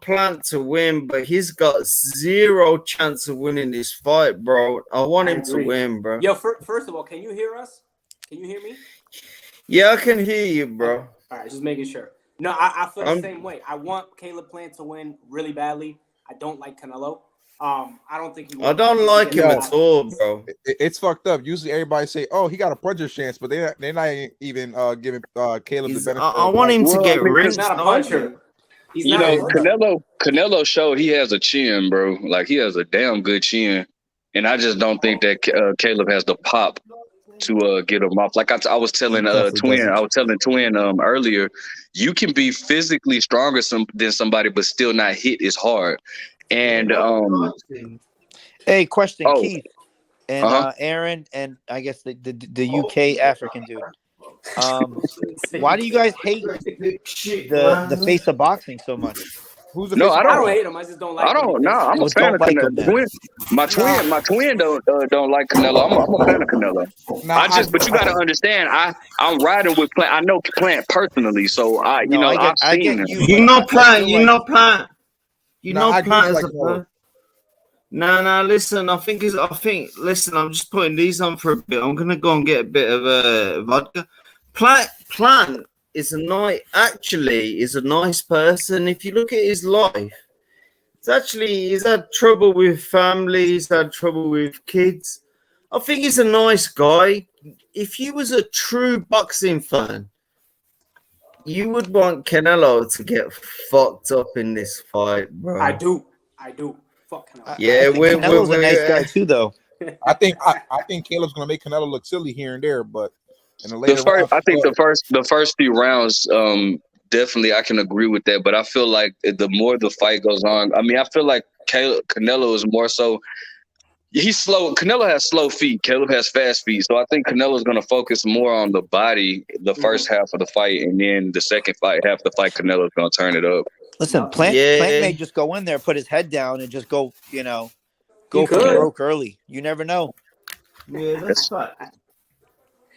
Plant to win, but he's got zero chance of winning this fight, bro. I want him to win, bro. Yo, first of all, can you hear us? Can you hear me? Yeah, I can hear you, bro. All right, just making sure. No, I feel the same way. I want Caleb Plant to win really badly. I don't like Canelo. I don't think he. I don't like him at all, bro. It's fucked up. Usually, everybody say, "Oh, he got a puncher's chance," but they're not even giving Caleb the benefit. I want him to get rinsed. He's not a puncher. Canelo showed he has a chin, bro. Like he has a damn good chin, and I just don't think that Caleb has the pop to get him off. Like I was telling Twin earlier, you can be physically stronger than somebody, but still not hit as hard. And hey, question, Keith and Aaron, and I guess the UK African dude. Why do you guys hate the face of boxing so much? Who's the I don't hate him. I just don't like him. I'm a fan of Canelo. My twin don't like Canelo. I'm a fan of Canelo. But you gotta understand, I'm riding with Plant. I know Plant personally, so I've seen him. You know Plant. You know Plant is a plan. No, listen, listen, I'm just putting these on for a bit. I'm gonna go and get a bit of vodka. Plant is a nice person. If you look at his life, he's had trouble with family, he's had trouble with kids. I think he's a nice guy. if you was a true boxing fan, you would want Canelo to get fucked up in this fight, bro. I do. Fuck Canelo. Yeah, Canelo's a nice guy too, though. I think Caleb's gonna make Canelo look silly here and there, but in the later rounds, I think the first few rounds, definitely I can agree with that. But I feel like the more the fight goes on, I mean, I feel like Canelo is more so. He's slow. Canelo has slow feet. Caleb has fast feet. So I think Canelo is going to focus more on the body the first half of the fight, and then the second half of the fight, Canelo is going to turn it up. Listen, Plant may just go in there, put his head down, and just go for broke early. You never know. Yeah, that's right.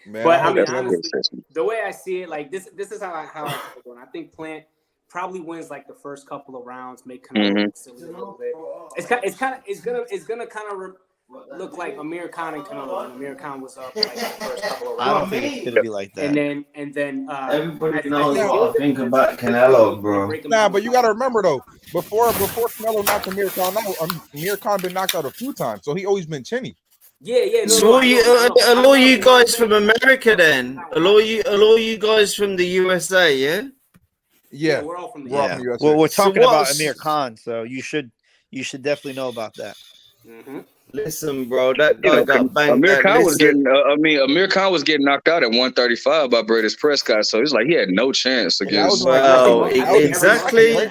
Man, but I mean, honestly, the way I see it, like this is how I feel going. I think Plant probably wins like the first couple of rounds, make Canelo look silly a little bit. It's gonna kind of look like Amir Khan and Canelo. And Amir Khan was up like the first couple of rounds. I don't think it's gonna be like that. And then everybody knows what I think about Canelo, bro. Nah, but you got to remember though, before Canelo knocked Amir Khan out, Amir Khan been knocked out a few times, so he always been chinny. Yeah. So a lot of you guys from America, then a lot of you guys from the USA, yeah. Yeah, we're all from the USA. Well, we're talking about Amir Khan, so you should definitely know about that. Mm-hmm. Listen, bro, that guy got banged. Amir Khan was getting knocked out at 135 by Bradis Prescott, so it's like he had no chance against. Exactly.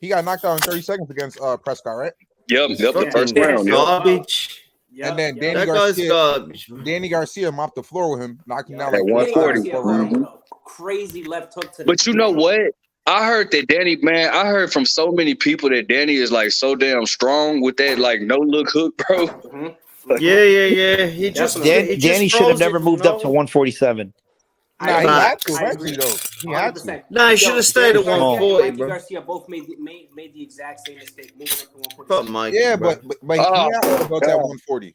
He got knocked out in 30 seconds against Prescott, right? Yep, the first round. Garbage. Yep. And then Danny Garcia mopped the floor with him, knocked him down at 140. Crazy left hook to the But you know what? I heard that Danny, man, I heard from so many people that Danny is like so damn strong with that like no look hook, bro. Yeah. Danny should have never moved up to 147. Nah, he had to eventually though. He had to. Nah, he should have stayed at 140, bro. Garcia both made the exact same mistake, moving up to 147. Yeah, but he had to go to 140.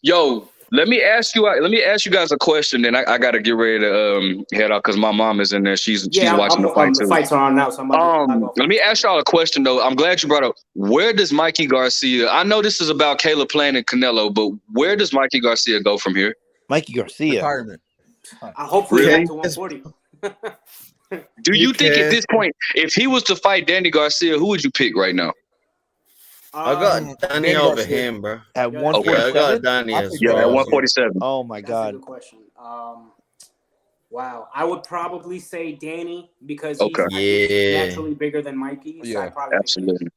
Yo, let me ask you guys a question. Then I got to get ready to head out because my mom is in there. She's watching the fight too. The fights are on now, so let me ask y'all a question though. I'm glad you brought up. Where does Mikey Garcia? I know this is about Caleb Plant and Canelo, but where does Mikey Garcia go from here? Mikey Garcia. Retirement. I hope we're back to 140. Do you think at this point, if he was to fight Danny Garcia, who would you pick right now? I got Danny over him, bro. At 147? I got Danny as well. Yeah, at 147. Oh my God. That's a good question. Wow. I would probably say Danny because he's naturally bigger than Mikey. So Absolutely.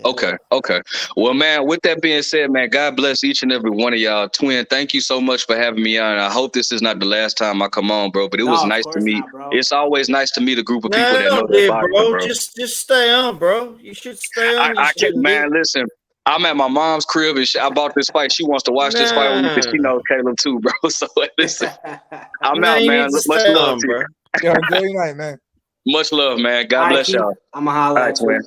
Okay. Well, man, with that being said, man, God bless each and every one of y'all. Twin, thank you so much for having me on. I hope this is not the last time I come on, bro, but it was nice to meet. It's always nice to meet a group of people that know their body, bro. Just stay on, bro. You should stay on. I can't, man, listen. I'm at my mom's crib and I bought this fight. She wants to watch this fight with me because she knows Caleb too, bro. So listen, I'm out, man. Much love, bro. Yo, enjoy your night, man. Much love, man. God bless y'all. I'm a holla at you.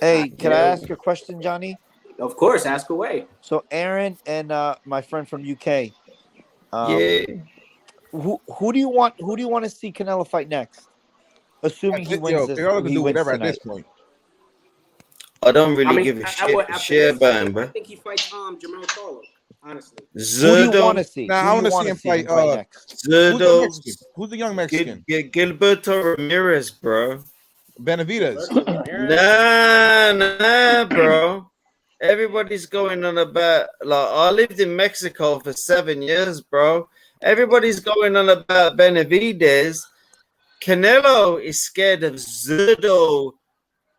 Hey, can I ask a question, Johnny? Of course, ask away. So Aaron and my friend from UK, who do you want to see Canelo fight next? Assuming he wins this, he wins tonight. At this point. I don't really give a shit about him, bro. I think he fights Jamal Charlo, honestly. Who do you want to see? Nah, I want to see him fight next. Who's the young Mexican? Gilberto Ramirez, bro. Benavidez. Nah, bro. Everybody's going on about I lived in Mexico for 7 years, bro. Everybody's going on about Benavidez. Canelo is scared of Zurdo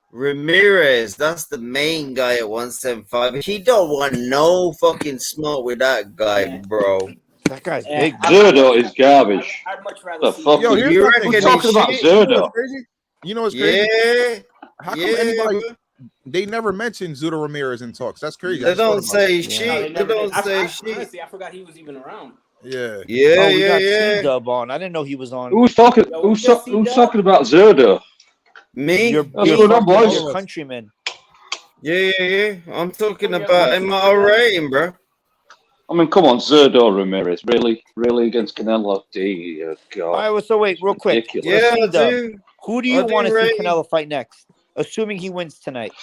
Ramirez. That's the main guy at 175. He don't want no fucking smoke with that guy, bro. That guy's big. Zurdo is garbage. I'd much rather see you reckon we're talking about Zurdo? You know what's crazy? Yeah. How come anybody? They never mentioned Zurdo Ramirez in talks. That's crazy. They don't say shit. They don't say shit. Honestly, I forgot he was even around. Yeah. C-Dub on. I didn't know he was on. Who's talking about Zurdo? Me? Your countryman. Yeah. I'm talking about MR rating, bro. I mean, come on, Zurdo Ramirez, really against Canelo? Dear God. All right, well, so wait, real quick. Yeah, dude. Who do you want to see Canelo fight next? Assuming he wins tonight.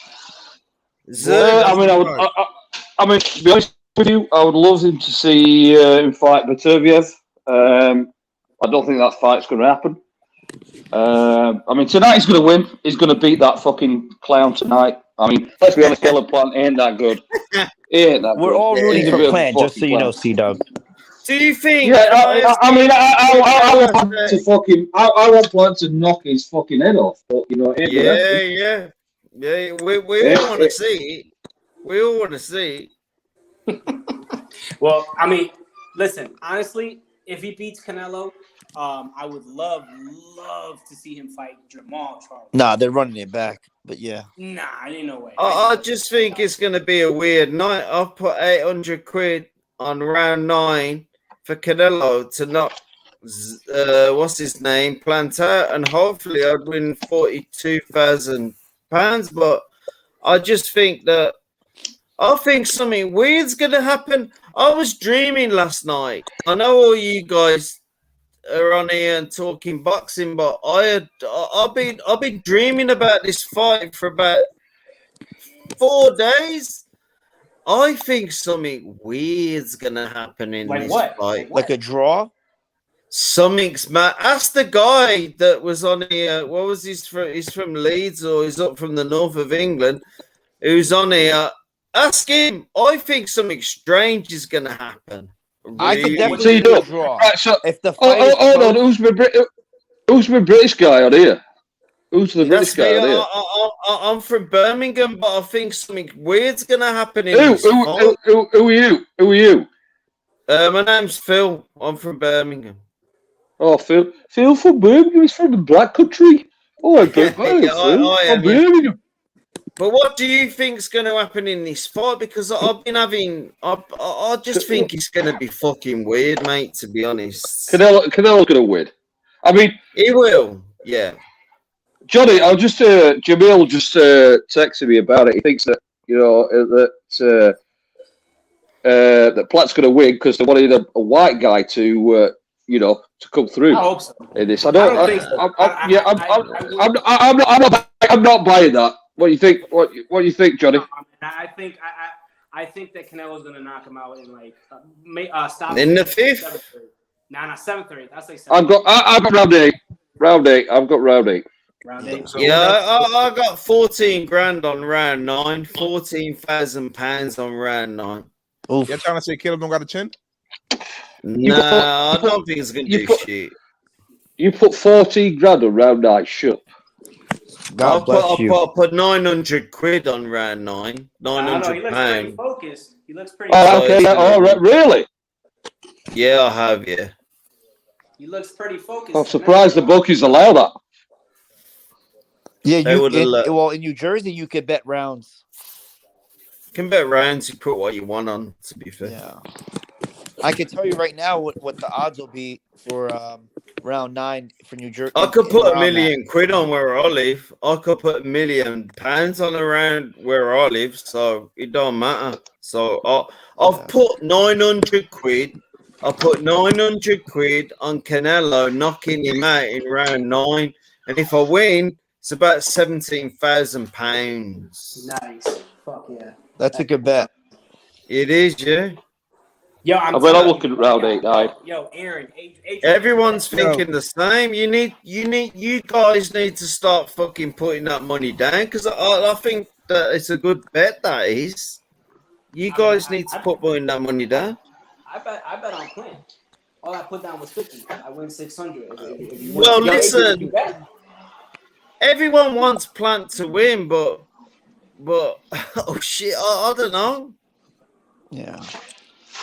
I mean, to be honest with you. I would love him to see him fight Beterbiev. I don't think that fight's going to happen. I mean, tonight he's going to win. He's going to beat that fucking clown tonight. I mean, let's be honest, Caleb Plant ain't that good. He ain't that We're good. all rooting He's a for bit of a Plant, just so fucking you know, clown. C-Dub. Do you think? Yeah, I want Plant to fucking. I want Plant to knock his fucking head off, but you know, it ain't gonna happen. Yeah. We all want to see it. We all want to see it. Well, I mean, listen, honestly, if he beats Canelo, I would love to see him fight Jamal Charles. Nah, they're running it back, but yeah. Nah, ain't no way. I just think it's going to be a weird night. I've put 800 quid on round 9 for Canelo to knock, what's his name, Plant out, and hopefully I'd win £42,000. But I just think that something weird's going to happen. I was dreaming last night. I know all you guys are on here and talking boxing, but I've been dreaming about this fight for about 4 days. I think something weird's gonna happen in this fight. Like a draw? Something's mad. Ask the guy that was on here. What was he's from Leeds, or he's up from the north of England, who's on here. Ask him. I think something strange is gonna happen. I could definitely do a draw. Right, so, if the fight hold on, who's the British guy on here? Who's the British guy on here? I'm from Birmingham, but I think something weird's gonna happen in Who this fight. are you? Who are you? My name's Phil. I'm from Birmingham. Oh, Phil from Birmingham. He's from the Black Country. Oh, I get that. I am, Birmingham. But what do you think's going to happen in this fight? Because I've been having, I just think it's going to be fucking weird, mate. To be honest, Canelo's going to win. I mean, he will. Yeah, Johnny. I'll just Jamil just texted me about it. He thinks that that Platt's going to win because they wanted a white guy to to come through. I hope so. In this, I'm not buying that. What do you think? What do you think, Johnny? I think that Canelo's gonna knock him out in like stop in the 5th. Nah, 7th or 8th. I'll say 7th. I've got round 8. Round 8. I've got round 8. Round 8. So Yeah, I got 14 grand on round 9, £14,000 on round 9. Oof. You're trying to say Caleb don't got a chin? Nah, I don't think it's gonna do shit. You put 14 grand on round 9. Shut. God bless you. I put 900 quid on round 9. £900. Focused. He looks pretty. Oh, okay. All right. Really? Yeah, I have. Yeah. He looks pretty focused. I'm surprised the bookies allow that. Yeah, They well, in New Jersey, you could bet rounds. You can bet rounds. You put what you want on. To be fair. Yeah. I can tell you right now what the odds will be for round 9 for New Jersey. I could put £1 million on where I live. I could put £1 million on around where I live, so it don't matter. So I've put 900 quid. I put 900 quid on Canelo knocking him out in round 9, and if I win, it's about £17,000. Nice. Fuck yeah. That's a good bet. It is, yeah. Yo, I'm looking at round 8 now. Yo, Aaron. Everyone's thinking the same. You guys need to start fucking putting that money down because I think that it's a good bet. That is. You guys need to put that money down. I bet on Clint. All I put down was 50. I win 600. Well, listen. Everyone wants Plant to win, but oh shit, I don't know. Yeah.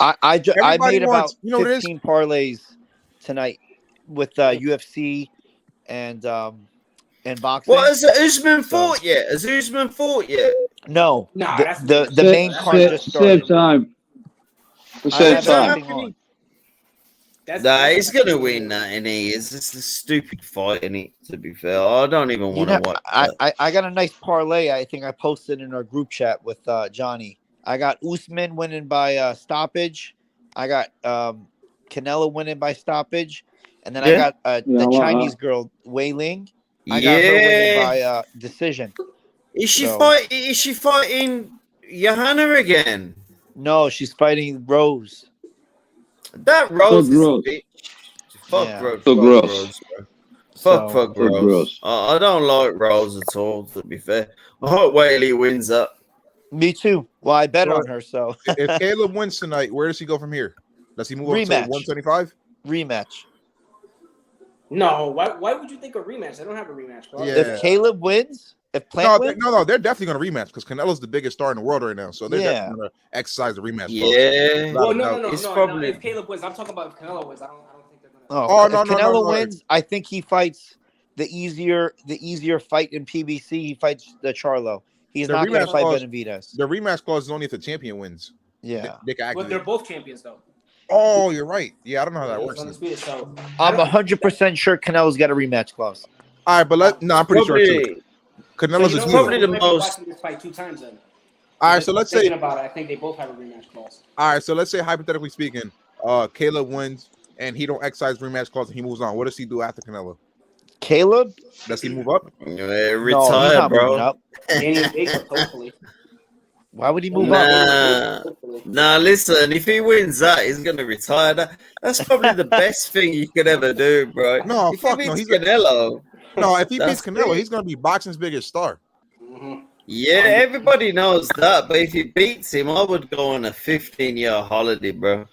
I made about 15 parlays tonight with UFC and boxing. Well, has Usman fought yet? No. Nah, the main card just started. The same time. He's gonna win that, and it's just a stupid fight, and to be fair, I don't even want to watch. I got a nice parlay. I think I posted in our group chat with Johnny. I got Usman winning by stoppage. I got Canelo winning by stoppage, and then I got the Chinese girl Wei Ling. I got her winning by decision. Is she fighting Johanna again? No, she's fighting Rose. That Rose is a Rose. bitch. Fuck Yeah. Rose. So Fuck gross. Rose, bro. So, Fuck Rose. I don't like Rose at all, to be fair. I hope Whaley wins that. me too. Well, I bet So, on her. So if Caleb wins tonight, where does he go from here? Does he move up to Rematch. 175? rematch. No, why would you think a rematch? They don't have a rematch clause. Yeah. If Caleb wins, if Plant wins, no, they're definitely going to rematch because Canelo's the biggest star in the world right now. So they're Yeah. definitely going to exercise the rematch. Yeah. Well, Clause. no. It's No, probably- if Caleb wins, I'm talking about if Canelo wins. I don't think they're gonna. oh, no, if no, Canelo no. wins, I think he fights the easier fight in PBC. He fights the Charlo. He's The not going to rematch fight clause- Benavidez. The rematch clause is only if the champion wins. Yeah, They can But activate. they're both champions though. Oh, you're right. Yeah, I don't know how that He's works. undisputed, so I'm 100% sure Canelo's got a rematch clause. All right, but I'm pretty sure too. Canelo's so a probably we the might be most- watching this fight 2 times then. All right, so let's say. Thinking about it, I think they both have a rematch clause. All right, so let's say hypothetically speaking, Caleb wins and he don't exercise rematch clause and he moves on. What does he do after Canelo? Caleb? Does he move up? No, he's Retire, not moving bro. up. Daniel Jacobs, hopefully. Why would he move up? Nah, listen, if he wins that, he's gonna retire. That's probably the best thing you could ever do, bro. No, if fuck he no. beats He's Canelo. no. If he That's beats Canelo, it. he's gonna be boxing's biggest star. Mm-hmm. Yeah, everybody knows that, but if he beats him, I would go on a 15-year holiday, bro.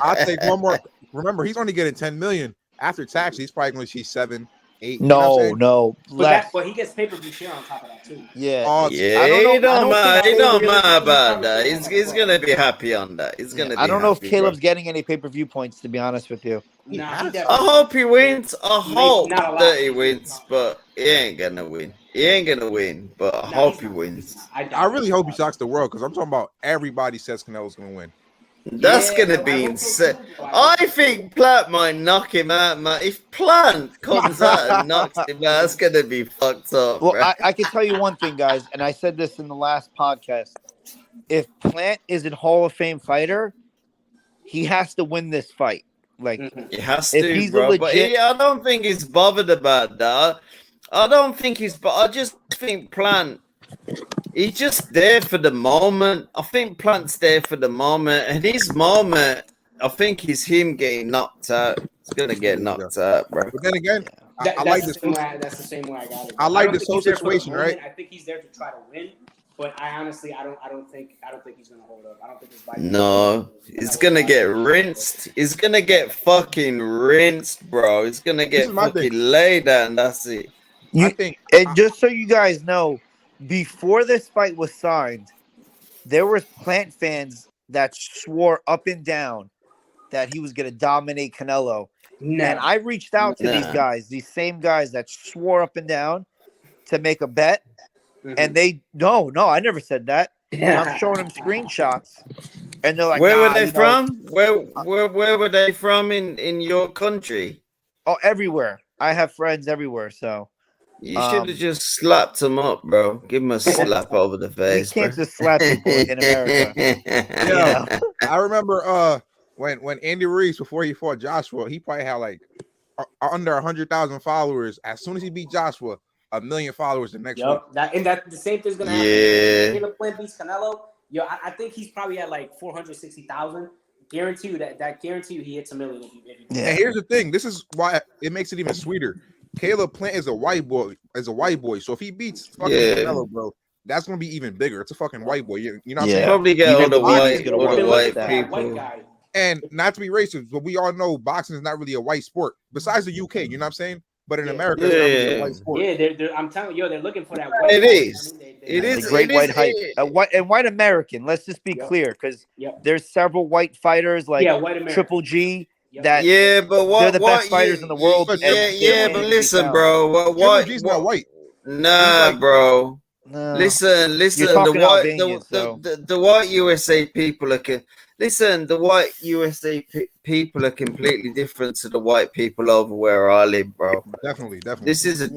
I'll take one more. Remember, he's only getting 10 million after tax. He's probably going to see 7, 8. You know what I'm saying? No, less. But he gets pay-per-view share on top of that too. Yeah, Yeah, I don't know. it don't matter. It don't Caleb- matter about that. Caleb- He's gonna be happy on that. He's gonna be I don't know if happy, Caleb's bro. getting any pay-per-view points. To be honest with you, Nah, has he to. definitely. I hope he wins. I hope not a lot. that he wins, but he ain't gonna win. He ain't gonna win, but I Nah, hope he's he not. wins. I really hope he shocks the world because I'm talking about everybody says Canelo's going to win. That's Yeah, gonna I be hope so insane. too, bro. I hope so I think Plant might knock him out, man. If Plant comes out and knocks him out, that's gonna be fucked up, well, bro. I can tell you one thing, guys, and I said this in the last podcast. If Plant is a Hall of Fame fighter, he has to win this fight. Like, He has if to, he's a bro. But legit- I don't think he's bothered about that. I don't think he's. But I just think Plant. He's just there for the moment. I think Plant's there for the moment, and his moment, I think, is him getting knocked out. He's gonna get knocked out, bro. But then again, I like this. That's the same way I got it. I like don't this think whole he's there for the situation, right? moment. I think he's there to try to win. But I honestly, I don't think he's gonna hold up. I don't think this fight. No, he's gonna get rinsed. He's gonna get fucking rinsed, bro. He's gonna get is my fucking thing. laid out, and that's it. you, I think and just so you guys know, before this fight was signed, there was Plant fans that swore up and down that he was going to dominate Canelo. And I reached out to these guys, these same guys that swore up and down to make a bet. And they no, I never said that. And I'm showing them screenshots, and they're like, where were "Nah, they you know, from? Where were they from in your country? oh, everywhere. I have friends everywhere, so You should have just slapped him up, bro. Give him a slap over the face, you can't bro. just slap people in America. You know? I remember when Andy Ruiz, before he fought Joshua, he probably had like under 100,000 followers. As soon as he beat Joshua, 1 million followers the next week. That the same thing's gonna happen. Yeah. Caleb Plant beats Canelo. I think he's probably at like 460,000. Guarantee you that guarantee you he hits 1 million if you Yeah. And here's the thing: this is why it makes it even sweeter. Caleb Plant is a white boy. So if he beats fucking Canelo, bro, that's gonna be even bigger. It's a fucking white boy. You know what I'm saying? Probably get Even all the Bobby's white, gonna all want the to white watch that. people. And not to be racist, but we all know boxing is not really a white sport. Besides the UK, you know what I'm saying? But in America, it's not really a white sport. Yeah, I'm telling you, they're looking for that white. It is. It The is. great It white is. hype, white American. Let's just be clear, because there's several white fighters like white American. Triple G that but what they're the best what fighters in the world. But but listen, bro. Triple G's not white. Nah, bro. No. Listen. You're talking Albanian, The white USA people are the white USA people are completely different to the white people over where I live, bro. Definitely. This is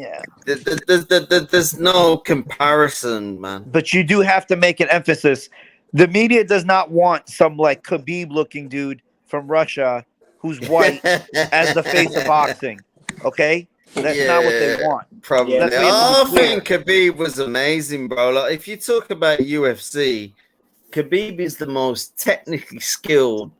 there's no comparison, man. But you do have to make an emphasis. The media does not want some like Khabib looking dude from Russia who's white as the face of boxing. Okay, That's not what they want. Probably. Yeah, I think Khabib was amazing, bro. Like, if you talk about UFC, Khabib is the most technically skilled,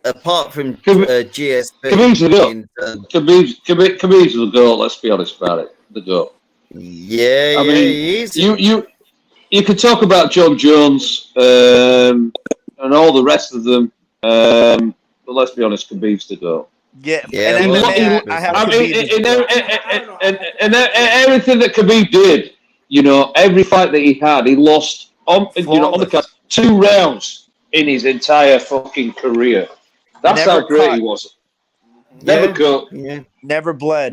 apart from GSP. Khabib's the goat. Khabib's the goat. Let's be honest about it. The goat. Yeah, I mean, he is. You could talk about John Jones and all the rest of them, but let's be honest, Khabib's the goat. Yeah, yeah. And everything that Khabib did, you know, every fight that he had, he lost on the card 2 rounds in his entire fucking career. That's how great he was. Never cut. Yeah. Never bled.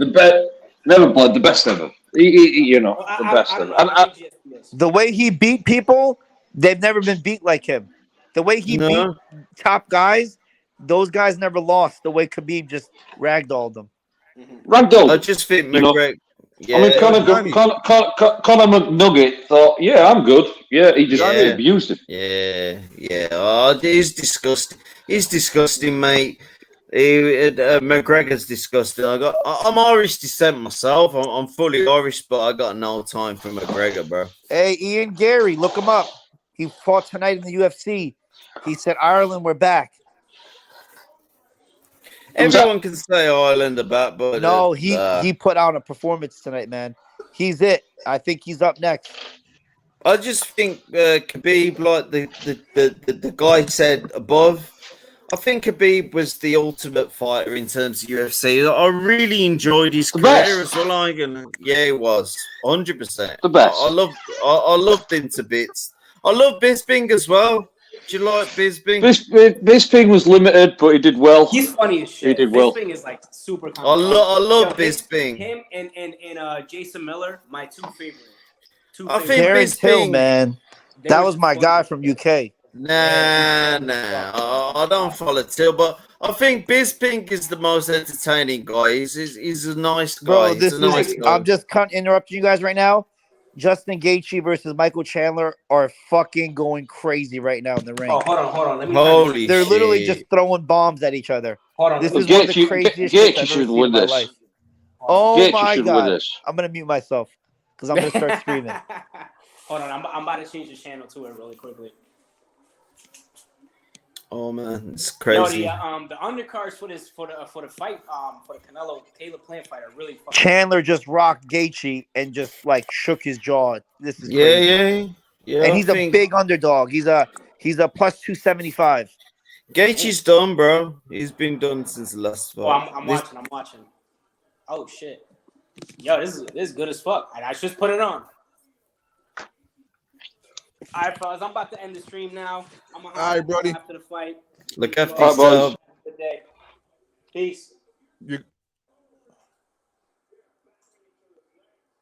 Never bled. The best ever. The best ever. The way he beat people, they've never been beat like him. The way he beat top guys, those guys never lost. The way Khabib just ragdolled them. Ragdolled. I just think McGregor. Yeah. I mean, Conor McNugget thought, yeah, I'm good. Yeah, he just abused him. Yeah. Oh, he's disgusting. He's disgusting, mate. McGregor's disgusting. I'm Irish descent myself. I'm fully Irish, but I got no time for McGregor, bro. Hey, Ian Gary, look him up. He fought tonight in the UFC. He said, "Ireland, we're back." Everyone can say Ireland about, but no, he put out a performance tonight, man. He's it. I think he's up next. I just think Khabib, like the guy said above, I think Khabib was the ultimate fighter in terms of UFC. I really enjoyed his career as well. Yeah, he was 100%. The best. I loved him to bits. I love Bisping as well. Do you like Bisping? Bisping was limited, but he did well. He's funny as shit. He did well. Bisping is like super. I love Bisping. Him and Jason Miller, my two favorite. I think Terrence Hill, man, that was my guy from UK. Nah. I don't follow Till, but I think Bisping is the most entertaining guy. He's a nice guy. Bro, I'm just interrupting you guys right now. Justin Gaethje versus Michael Chandler are fucking going crazy right now in the ring. Oh, hold on. They're literally just throwing bombs at each other. Hold on. This is one of the craziest shit I've ever seen in my life. Oh my god! I'm gonna mute myself because I'm gonna start screaming. Hold on, I'm about to change the channel to it really quickly. Oh man, it's crazy. No, the undercards for the fight for the Canelo Caleb Plant fight are really fucking. Chandler just rocked Gaethje and just like shook his jaw. This is crazy. Yeah. And he's a big underdog. He's a plus 275. Gaethje's done, bro. He's been done since the last fight. Oh, I'm watching. Oh shit. Yo, this is good as fuck. I just put it on. All right, fellas, I'm about to end the stream now. I'm gonna all right, Brody. After the fight. Look after yourself. Peace.